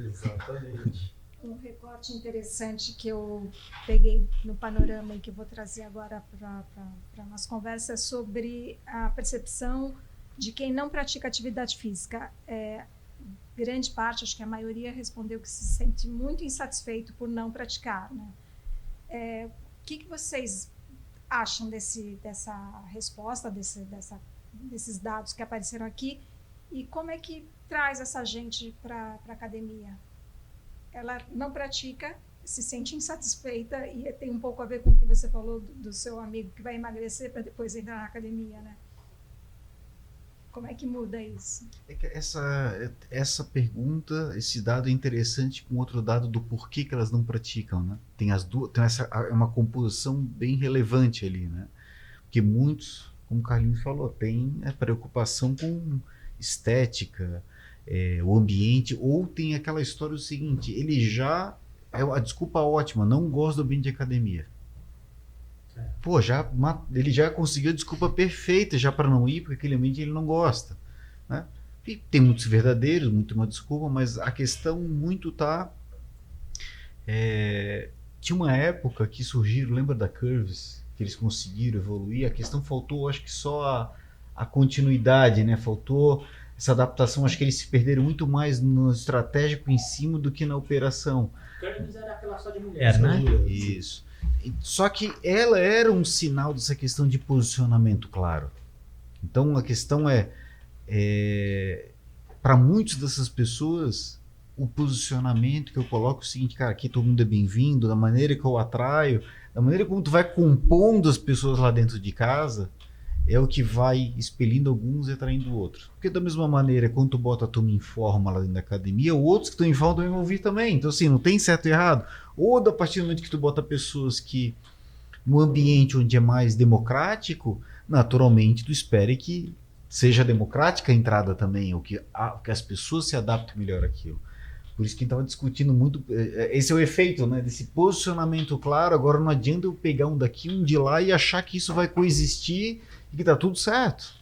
Exatamente. Um recorte interessante que eu peguei no panorama e que eu vou trazer agora para a nossa conversa é sobre a percepção de quem não pratica atividade física. Grande parte, acho que a maioria respondeu que se sente muito insatisfeito por não praticar, né? O que vocês acham dessa resposta, desses dados que apareceram aqui, e como é que traz essa gente para a academia? Ela não pratica, se sente insatisfeita, e tem um pouco a ver com o que você falou do seu amigo que vai emagrecer para depois entrar na academia, né? Como é que muda isso? Essa pergunta, esse dado é interessante com outro dado do porquê que elas não praticam, né? Tem as duas, é uma composição bem relevante ali, né? Porque muitos, como o Carlinhos falou, tem preocupação com estética, o ambiente, ou tem aquela história do seguinte, ele já, a desculpa ótima, não gosta do ambiente de academia. Pô, ele já conseguiu a desculpa perfeita já para não ir, porque aquele ambiente ele não gosta, né? E tem muitos verdadeiros, muito uma desculpa, mas a questão muito tá... tinha uma época que surgiram, lembra da Curves? Que eles conseguiram evoluir, a questão faltou, acho que só a continuidade, né? Faltou essa adaptação, acho que eles se perderam muito mais no estratégico em cima do que na operação. Curves era aquela só de mulher, né? Isso. Só que ela era um sinal dessa questão de posicionamento claro. Então a questão para muitas dessas pessoas, o posicionamento que eu coloco é o seguinte, cara, aqui todo mundo é bem-vindo, da maneira que eu atraio, da maneira como tu vai compondo as pessoas lá dentro de casa, é o que vai expelindo alguns e atraindo outros. Porque da mesma maneira, quando tu bota a turma em forma lá dentro da academia, outros que estão em forma vão ouvir também. Então assim, não tem certo e errado. Ou a partir do momento que tu bota pessoas que no ambiente onde é mais democrático, naturalmente tu espere que seja democrática a entrada também, ou que as pessoas se adaptem melhor àquilo. Por isso que a gente estava discutindo muito, esse é o efeito, né, desse posicionamento claro. Agora não adianta eu pegar um daqui, um de lá e achar que isso vai coexistir e que tá tudo certo.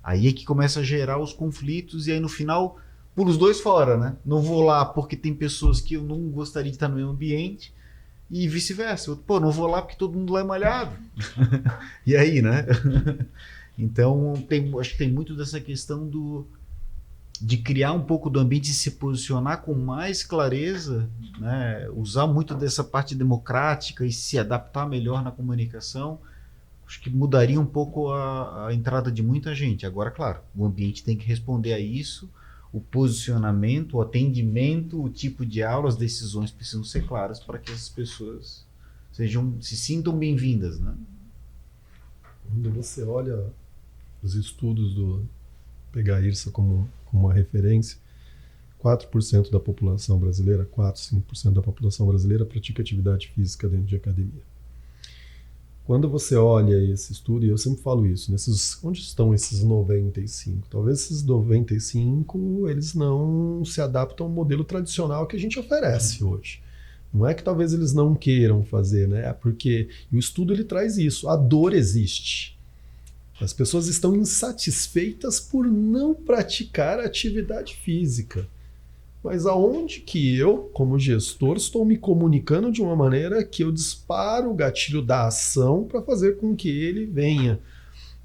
Aí é que começa a gerar os conflitos e aí no final pulo os dois fora, né? Não vou lá porque tem pessoas que eu não gostaria de estar no meu ambiente e vice-versa. Pô, não vou lá porque todo mundo lá é malhado. E aí, né? Então, acho que tem muito dessa questão de criar um pouco do ambiente e se posicionar com mais clareza, né? Usar muito dessa parte democrática e se adaptar melhor na comunicação. Acho que mudaria um pouco a entrada de muita gente. Agora, claro, o ambiente tem que responder a isso, o posicionamento, o atendimento, o tipo de aula, as decisões precisam ser claras para que essas pessoas se sintam bem-vindas, né? Quando você olha os estudos pegar a IRSA como uma referência, 4% da população brasileira, 4, 5% da população brasileira pratica atividade física dentro de academia. quando você olha esse estudo, e eu sempre falo isso, onde estão esses 95? Talvez esses 95 eles não se adaptam ao modelo tradicional que a gente oferece hoje. Não é que talvez eles não queiram fazer, né? É porque o estudo ele traz isso, a dor existe. As pessoas estão insatisfeitas por não praticar atividade física. Mas aonde que eu, como gestor, estou me comunicando de uma maneira que eu disparo o gatilho da ação para fazer com que ele venha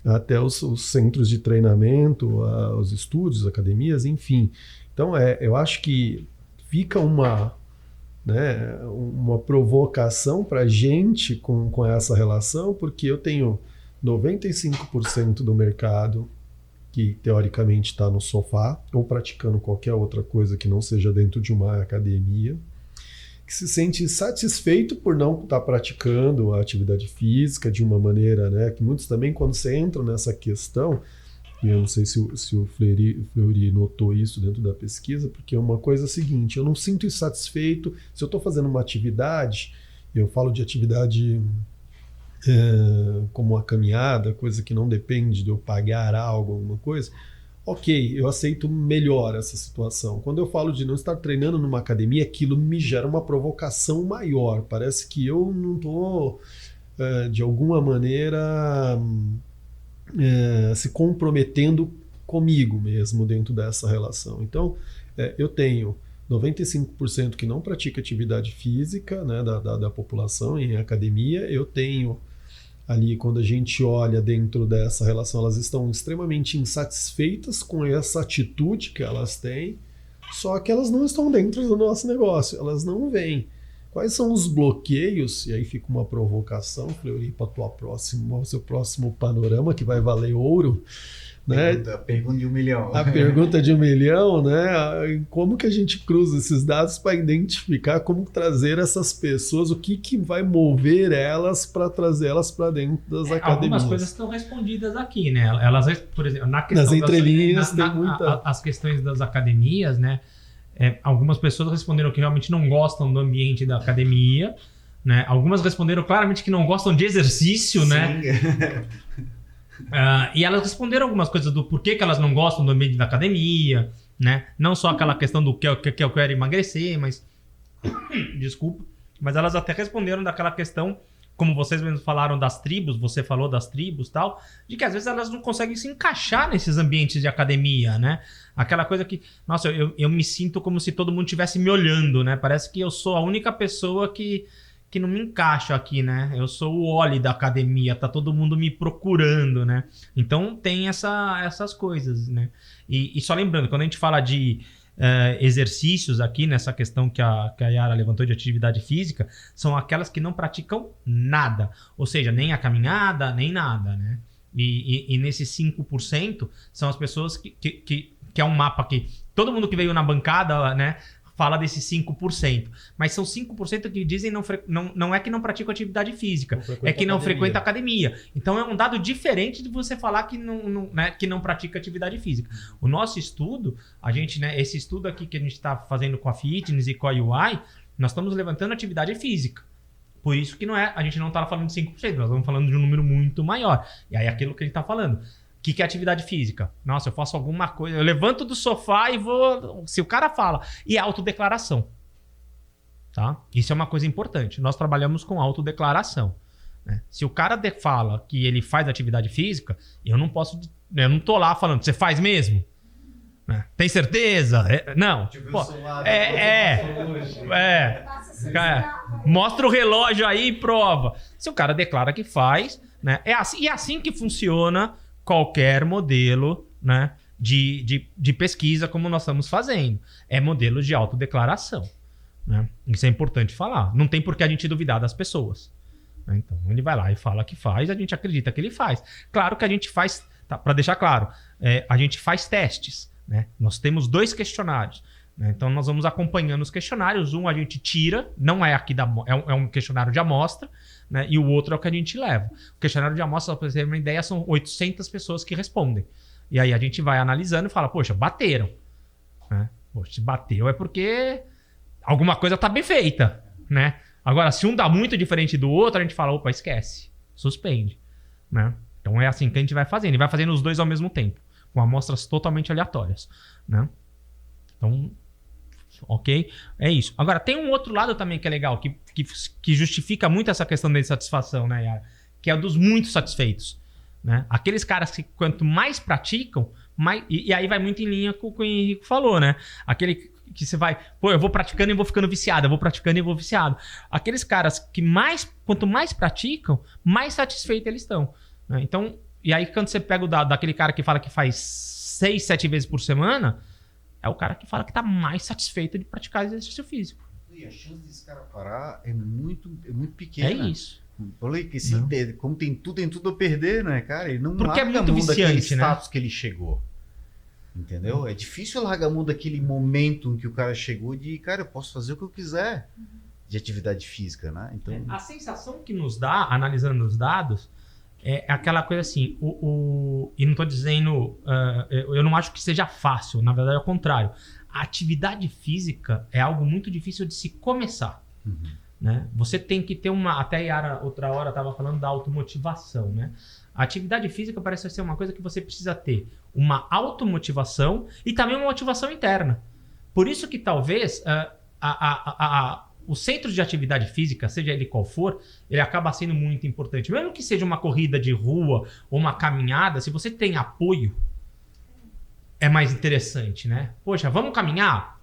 até os centros de treinamento, os estúdios, academias, enfim. Então, eu acho que fica uma provocação para a gente com essa relação, porque eu tenho 95% do mercado que teoricamente está no sofá ou praticando qualquer outra coisa que não seja dentro de uma academia, que se sente satisfeito por não estar praticando a atividade física de uma maneira, né, que muitos também, quando você entra nessa questão, e eu não sei se o Fleury notou isso dentro da pesquisa, porque uma coisa é a seguinte, eu não sinto insatisfeito se eu estou fazendo uma atividade, eu falo de atividade como a caminhada, coisa que não depende de eu pagar algo, alguma coisa, ok, eu aceito melhor essa situação. Quando eu falo de não estar treinando numa academia, aquilo me gera uma provocação maior. Parece que eu não estou, de alguma maneira, se comprometendo comigo mesmo dentro dessa relação. Então, eu tenho 95% que não pratica atividade física, né, da população em academia. Eu tenho ali, quando a gente olha dentro dessa relação, elas estão extremamente insatisfeitas com essa atitude que elas têm, só que elas não estão dentro do nosso negócio, elas não vêm. Quais são os bloqueios? E aí fica uma provocação, Fleury, para o seu próximo panorama, que vai valer ouro. Né? Pergunta de 1 milhão. A pergunta de 1 milhão, né? Como que a gente cruza esses dados para identificar como trazer essas pessoas, o que vai mover elas para trazer elas para dentro das academias? Algumas coisas estão respondidas aqui, né? Elas, por exemplo, na questão nas entrelinhas tem muita... as questões das academias, né? Algumas pessoas responderam que realmente não gostam do ambiente da academia, né? Algumas responderam claramente que não gostam de exercício, Sim. né? E elas responderam algumas coisas do porquê que elas não gostam do ambiente da academia, né? Não só aquela questão do que eu quero emagrecer, mas... Desculpa. Mas elas até responderam daquela questão, como vocês mesmos falaram das tribos, você falou das tribos e tal, de que às vezes elas não conseguem se encaixar nesses ambientes de academia, né? Aquela coisa que... Nossa, eu me sinto como se todo mundo estivesse me olhando, né? Parece que eu sou a única pessoa que não me encaixa aqui, né? Eu sou o Oli da academia, tá todo mundo me procurando, né? Então tem essas coisas, né? E só lembrando, quando a gente fala de exercícios aqui, nessa questão que a Yara levantou de atividade física, são aquelas que não praticam nada. Ou seja, nem a caminhada, nem nada, né? E nesses 5% são as pessoas que é um mapa que todo mundo que veio na bancada, né? Fala desses 5%. Mas são 5% que dizem não é que não praticam atividade física, é que não frequenta academia. Então é um dado diferente de você falar que não pratica atividade física. O nosso estudo, a gente, né, esse estudo aqui que a gente está fazendo com a Fitness e com a UI, nós estamos levantando atividade física. Por isso que a gente não está falando de 5%, nós estamos falando de um número muito maior. E aí aquilo que a gente está falando. O que é atividade física? Nossa, eu faço alguma coisa, eu levanto do sofá e vou... Se o cara fala. E autodeclaração. Tá? Isso é uma coisa importante. Nós trabalhamos com autodeclaração. Né? Se o cara fala que ele faz atividade física, eu não tô lá falando, você faz mesmo? Né? Tem certeza? Não. Pô, mostra o relógio aí e prova. Se o cara declara que faz, né? É assim que funciona qualquer modelo, né, de pesquisa como nós estamos fazendo. É modelo de autodeclaração. Né? Isso é importante falar. Não tem por que a gente duvidar das pessoas. Né? Então, ele vai lá e fala que faz, a gente acredita que ele faz. Claro que a gente faz, tá, para deixar claro, a gente faz testes. Né? Nós temos 2 questionários. Né? Então, nós vamos acompanhando os questionários. Um a gente tira, não é aqui é um questionário de amostra, né? E o outro é o que a gente leva. O questionário de amostra, para você ter uma ideia, são 800 pessoas que respondem. E aí a gente vai analisando e fala, poxa, bateram. Né? Poxa, se bateu é porque alguma coisa está bem feita. Né? Agora, se um dá muito diferente do outro, a gente fala, opa, esquece. suspende, né? Então é assim que a gente vai fazendo. E vai fazendo os dois ao mesmo tempo, com amostras totalmente aleatórias, né? Então, ok? É isso. Agora, tem um outro lado também que é legal, que justifica muito essa questão da insatisfação, né, Yara? Que é o dos muito satisfeitos, né? Aqueles caras que quanto mais praticam, mais... E aí vai muito em linha com o que o Henrico falou, né? Aquele que você vai... Pô, eu vou praticando e vou ficando viciado, eu vou praticando e vou viciado. Aqueles caras que quanto mais praticam, mais satisfeitos eles estão, né? Então, e aí quando você pega o dado daquele cara que fala que faz 6, 7 vezes por semana, é o cara que fala que tá mais satisfeito de praticar exercício físico. E a chance desse cara parar é muito pequena. É isso. Falei que como tem tudo a perder, né, cara? Ele não Porque larga é muito a mão daquele viciante, né? status que ele chegou. Entendeu? É difícil largar a mão daquele momento em que o cara chegou de, cara, eu posso fazer o que eu quiser de atividade física, né? Então, A sensação que nos dá, analisando os dados, é aquela coisa assim, e não estou dizendo, eu não acho que seja fácil, na verdade é o contrário. A atividade física é algo muito difícil de se começar, né? Você tem que ter até a Yara outra hora estava falando da automotivação, né? A atividade física parece ser uma coisa que você precisa ter uma automotivação e também uma motivação interna. Por isso que talvez o centro de atividade física, seja ele qual for, ele acaba sendo muito importante. Mesmo que seja uma corrida de rua ou uma caminhada, se você tem apoio, é mais interessante, né? Poxa, vamos caminhar?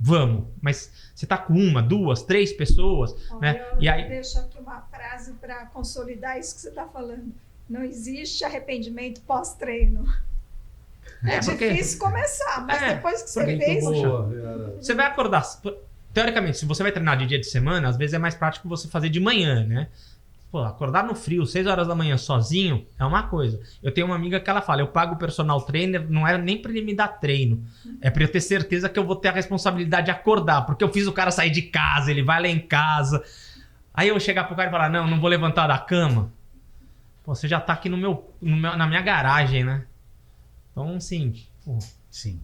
Vamos. Mas você tá com 1, 2, 3 pessoas, né? E aí... Deixo aqui uma frase para consolidar isso que você está falando. Não existe arrependimento pós-treino. É difícil começar, mas depois que você fez... Você vai acordar... Teoricamente, se você vai treinar de dia de semana, às vezes é mais prático você fazer de manhã, né? Pô, acordar no frio, 6 horas da manhã sozinho, é uma coisa. Eu tenho uma amiga que ela fala, eu pago o personal trainer, não é nem pra ele me dar treino. É pra eu ter certeza que eu vou ter a responsabilidade de acordar, porque eu fiz o cara sair de casa, ele vai lá em casa. Aí eu vou chegar pro cara e falar, não vou levantar da cama. Pô, você já tá aqui na minha garagem, né? Então, assim, pô, sim.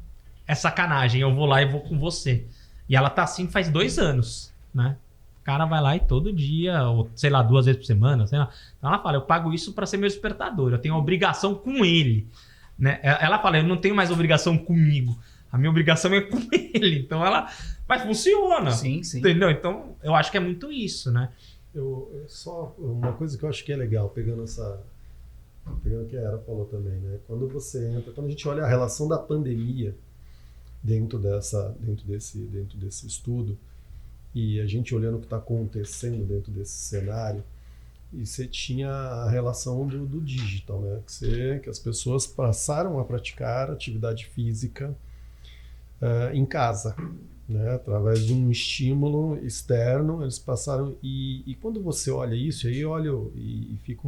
É sacanagem, eu vou lá e vou com você. E ela tá assim faz 2 anos, né? O cara vai lá e todo dia, ou sei lá, 2 vezes por semana, sei lá. Então ela fala, eu pago isso pra ser meu despertador, eu tenho a obrigação com ele, né? Ela fala, eu não tenho mais obrigação comigo, a minha obrigação é com ele. Então ela... Mas funciona. Sim. Entendeu? Então eu acho que é muito isso, né? Só uma coisa que eu acho que é legal, pegando o que a Yara falou também, né? Quando a gente olha a relação da pandemia dentro desse estudo, e a gente olhando o que está acontecendo dentro desse cenário, e você tinha a relação do digital, né? Que as pessoas passaram a praticar atividade física em casa, né? Através de um estímulo externo, eles passaram, e quando você olha isso, aí olha e fica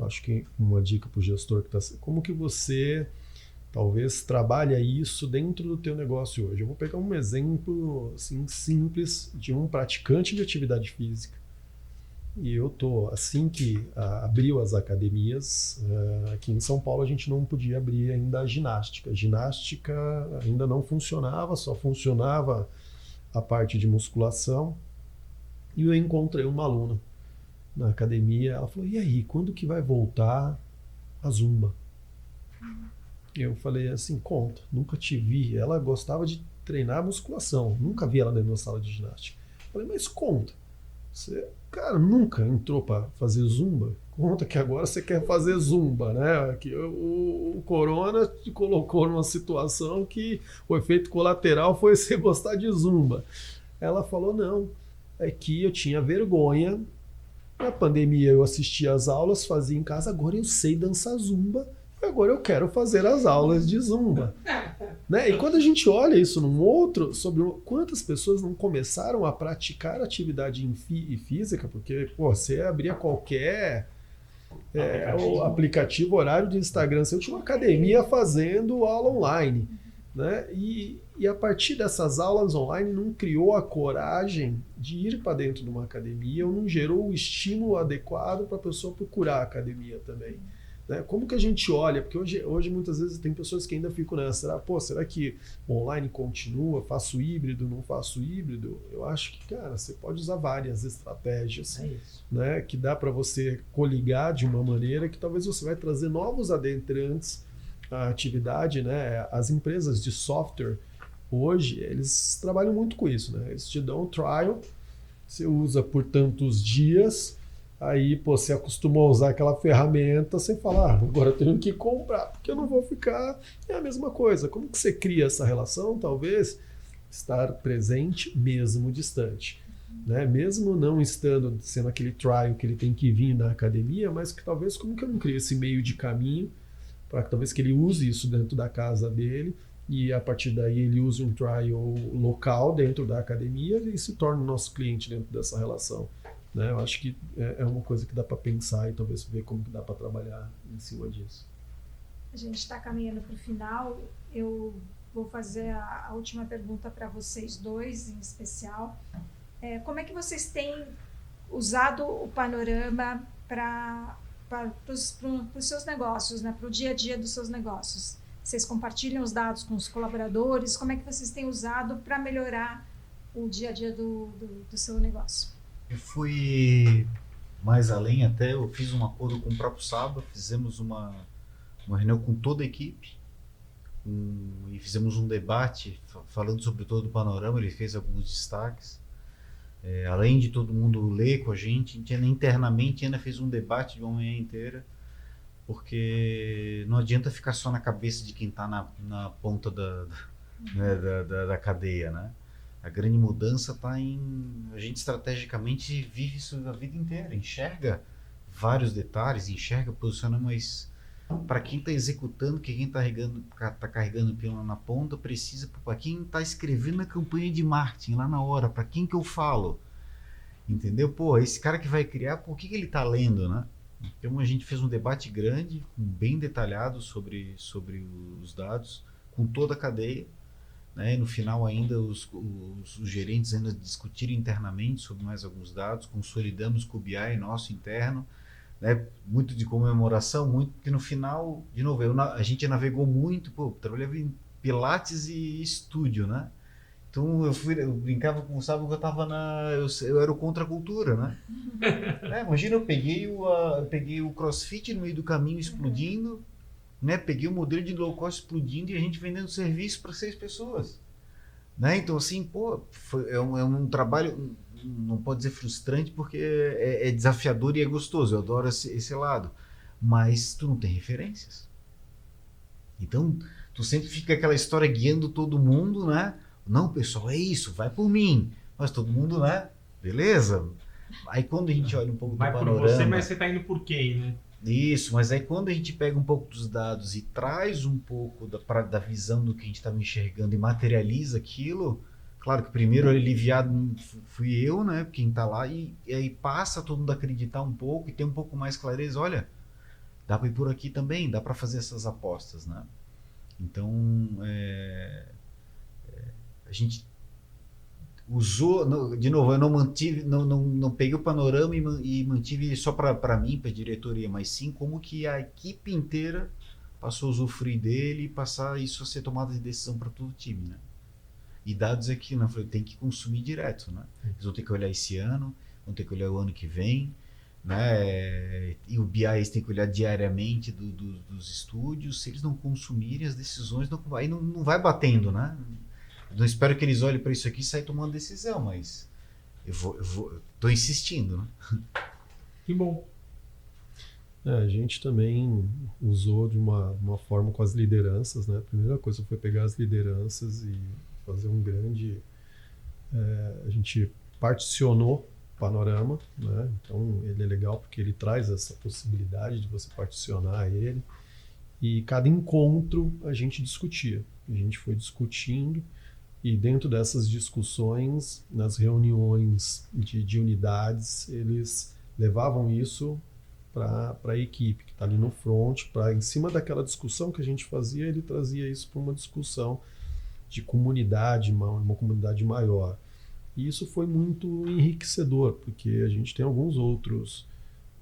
acho que uma dica para o gestor que está, como que você talvez trabalha isso dentro do teu negócio hoje. Eu vou pegar um exemplo assim, simples de um praticante de atividade física. E eu tô, assim que abriu as academias, aqui em São Paulo a gente não podia abrir ainda a ginástica. A ginástica ainda não funcionava, só funcionava a parte de musculação. E eu encontrei uma aluna na academia, ela falou, e aí, quando que vai voltar a Zumba? Eu falei assim, conta, nunca te vi. Ela gostava de treinar musculação, nunca vi ela dentro da sala de ginástica. Eu falei, mas conta, você, cara, nunca entrou para fazer Zumba? Conta que agora você quer fazer Zumba, né? Que o Corona te colocou numa situação que o efeito colateral foi você gostar de Zumba. Ela falou, não, é que eu tinha vergonha. Na pandemia eu assistia às aulas, fazia em casa, agora eu sei dançar Zumba. Agora eu quero fazer as aulas de Zumba. Né? E quando a gente olha isso sobre quantas pessoas não começaram a praticar atividade física, porque você abria qualquer o aplicativo horário de Instagram, você tinha uma academia fazendo aula online. Né? E a partir dessas aulas online não criou a coragem de ir para dentro de uma academia ou não gerou o estímulo adequado para a pessoa procurar a academia também. né? Como que a gente olha? Porque hoje muitas vezes tem pessoas que ainda ficam nessa, será que online continua? Faço híbrido, não faço híbrido? Eu acho que, cara, você pode usar várias estratégias, né? Que dá para você coligar de uma maneira que talvez você vai trazer novos adentrantes à atividade, né? As empresas de software hoje, eles trabalham muito com isso, né? Eles te dão um trial, você usa por tantos dias, aí você acostumou a usar aquela ferramenta, você fala, agora eu tenho que comprar, porque eu não vou ficar... É a mesma coisa. Como que você cria essa relação? Talvez estar presente mesmo distante, né? Mesmo não estando sendo aquele trial que ele tem que vir na academia, mas que talvez como que eu não crio esse meio de caminho para que talvez que ele use isso dentro da casa dele e a partir daí ele use um trial local dentro da academia e se torne nosso cliente dentro dessa relação, né? Eu acho que é uma coisa que dá para pensar e talvez ver como que dá para trabalhar em cima disso. A gente está caminhando para o final. Eu vou fazer a última pergunta para vocês dois, em especial. Como é que vocês têm usado o Panorama para os seus negócios, né? Para o dia a dia dos seus negócios? Vocês compartilham os dados com os colaboradores? Como é que vocês têm usado para melhorar o dia a dia do seu negócio? Eu fui mais além até, eu fiz um acordo com o próprio Saba, fizemos uma reunião com toda a equipe e fizemos um debate falando sobre todo o panorama, ele fez alguns destaques. Além de todo mundo ler com a gente internamente ainda fez um debate de uma manhã inteira, porque não adianta ficar só na cabeça de quem está na ponta da cadeia, né? A grande mudança está a gente estrategicamente vive isso a vida inteira, enxerga vários detalhes, enxerga posicionamento, mas para quem está executando, quem está carregando pílula na ponta, precisa, para quem está escrevendo a campanha de marketing lá na hora, para quem que eu falo, entendeu? Pô, esse cara que vai criar, por que ele está lendo, né? Então a gente fez um debate grande, bem detalhado sobre os dados, com toda a cadeia, né? E no final ainda os gerentes ainda discutiram internamente sobre mais alguns dados, consolidamos com o BI nosso interno, né? Muito de comemoração, muito, porque no final, de novo, a gente navegou muito, trabalhava em Pilates e estúdio, né? Então eu brincava com o Sábio que eu era o contra a cultura, né? Imagina, eu peguei o CrossFit no meio do caminho explodindo, né? Peguei o modelo de low cost explodindo e a gente vendendo serviço para 6 pessoas, né? Então assim, é um trabalho, não pode dizer frustrante porque é desafiador e é gostoso, eu adoro esse lado, mas tu não tem referências, então tu sempre fica aquela história guiando todo mundo, né? Não, pessoal, é isso, vai por mim. Mas todo mundo, né? Beleza? Aí quando a gente olha um pouco do panorama... Vai por você, mas você tá indo por quem, né? Isso, mas aí quando a gente pega um pouco dos dados e traz um pouco da visão do que a gente estava enxergando e materializa aquilo, claro que primeiro aliviado fui eu, né? Quem tá lá, e aí passa todo mundo a acreditar um pouco e ter um pouco mais clareza. Olha, dá para ir por aqui também, dá para fazer essas apostas, né? Então, a gente usou, de novo, eu não peguei o panorama e mantive só para mim, para a diretoria, mas sim como que a equipe inteira passou a usufruir dele e passar isso a ser tomada de decisão para todo o time, né? E dados aqui, né? Tem que consumir direto, né? Eles vão ter que olhar esse ano, vão ter que olhar o ano que vem, né? E o BI eles têm que olhar diariamente dos estúdios. Se eles não consumirem as decisões, aí não vai batendo, né? Eu não espero que eles olhem para isso aqui e saiam tomando decisão, mas tô insistindo, né? Que bom. A gente também usou de uma forma com as lideranças, né? A primeira coisa foi pegar as lideranças e fazer um grande... a gente particionou o panorama, né? Então ele é legal porque ele traz essa possibilidade de você particionar ele, e cada encontro a gente discutia. A gente foi discutindo. E dentro dessas discussões, nas reuniões de unidades, eles levavam isso para a equipe que está ali no front, para em cima daquela discussão que a gente fazia, ele trazia isso para uma discussão de comunidade, uma comunidade maior. E isso foi muito enriquecedor, porque a gente tem alguns outros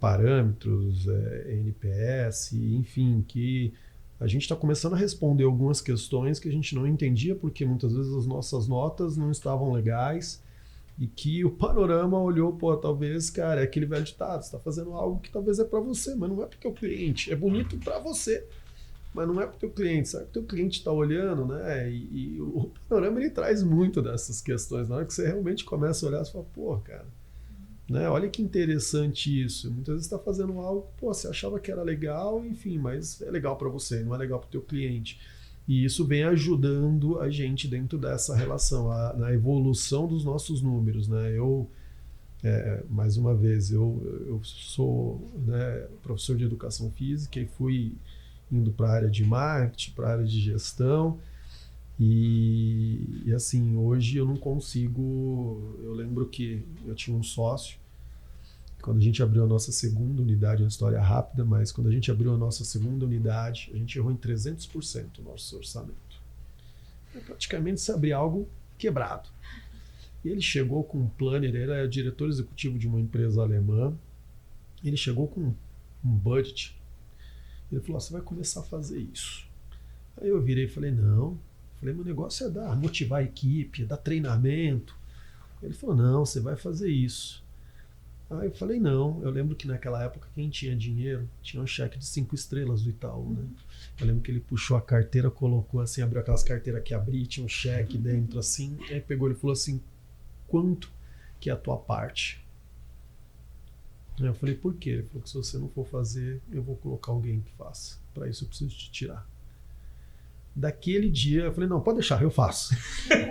parâmetros, NPS, enfim, que a gente está começando a responder algumas questões que a gente não entendia, porque muitas vezes as nossas notas não estavam legais, e que o Panorama olhou, pô, talvez, cara, é aquele velho ditado, você está fazendo algo que talvez é para você, mas não é porque é o cliente, é bonito para você, mas não é para o teu cliente, sabe? O teu cliente está olhando, né? E o Panorama, ele traz muito dessas questões. Na hora que você realmente começa a olhar, você fala, pô, cara, né? Olha que interessante isso. Muitas vezes você está fazendo algo, pô, você achava que era legal, enfim, mas é legal para você, não é legal para o teu cliente. E isso vem ajudando a gente dentro dessa relação, na evolução dos nossos números, né? Mais uma vez, eu sou, né, professor de educação física e fui indo para a área de marketing, para a área de gestão, e assim, hoje eu não consigo. Eu lembro que eu tinha um sócio, quando a gente abriu a nossa segunda unidade, uma história rápida, mas quando a gente abriu a nossa segunda unidade, a gente errou em 300% o nosso orçamento. Praticamente se abrir algo quebrado. E ele chegou com um planner, ele era diretor executivo de uma empresa alemã, ele chegou com um budget. Ele falou, você vai começar a fazer isso. Aí eu virei e falei, não. Falei, meu negócio é motivar a equipe, dar treinamento. Ele falou, não, você vai fazer isso. Aí eu falei, não. Eu lembro que naquela época quem tinha dinheiro tinha um cheque de 5 estrelas do Itaú, né? Eu lembro que ele puxou a carteira, colocou assim, abriu aquelas carteiras que abria, tinha um cheque dentro assim. Aí pegou, ele falou assim, quanto que é a tua parte? Aí eu falei, por quê? Ele falou que se você não for fazer, eu vou colocar alguém que faça. Para isso eu preciso te tirar. Daquele dia, eu falei, não, pode deixar, eu faço.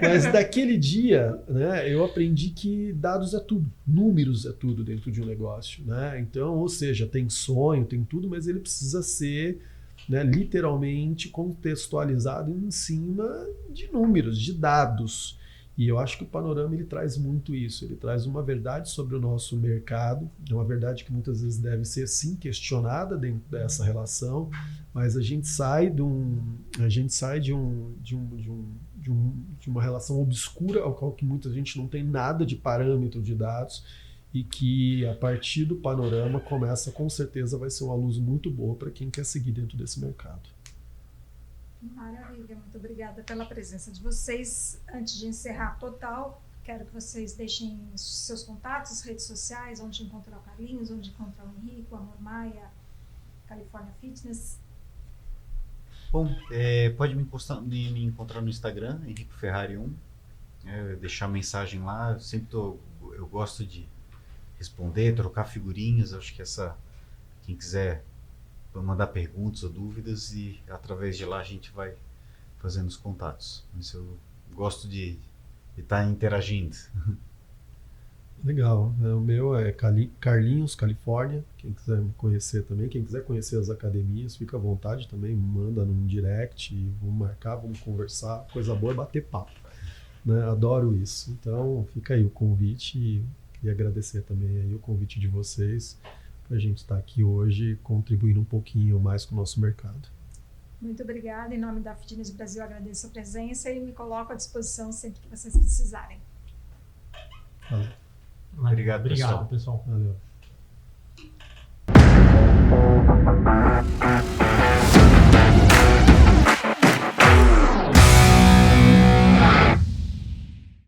Mas daquele dia, né, eu aprendi que dados é tudo, números é tudo dentro de um negócio, né? Então, ou seja, tem sonho, tem tudo, mas ele precisa ser, né, literalmente contextualizado em cima de números, de dados. E eu acho que o Panorama, ele traz muito isso, ele traz uma verdade sobre o nosso mercado, é uma verdade que muitas vezes deve ser sim questionada dentro dessa relação, mas a gente sai de uma relação obscura ao qual que muita gente não tem nada de parâmetro de dados, e que a partir do Panorama começa, com certeza vai ser uma luz muito boa para quem quer seguir dentro desse mercado. Maravilha, muito obrigada pela presença de vocês. Antes de encerrar total, quero que vocês deixem seus contatos, redes sociais, onde encontrar o Carlinhos, onde encontrar o Henrique, o Amor Maia, California Fitness. Bom, pode me encontrar no Instagram, Henrique Ferrari 1, deixar mensagem lá, eu gosto de responder, trocar figurinhas, acho que quem quiser mandar perguntas ou dúvidas, e através de lá a gente vai fazendo os contatos. Mas eu gosto de estar interagindo. Legal. O meu é Carlinhos, Califórnia. Quem quiser me conhecer também, quem quiser conhecer as academias, fica à vontade também, manda num direct, vamos marcar, vamos conversar. Coisa boa é bater papo, né? Adoro isso. Então fica aí o convite, e agradecer também aí o convite de vocês, a gente está aqui hoje contribuindo um pouquinho mais com o nosso mercado. Muito obrigada. Em nome da Fitness Brasil, agradeço a presença e me coloco à disposição sempre que vocês precisarem. Valeu. Obrigado, pessoal. Valeu.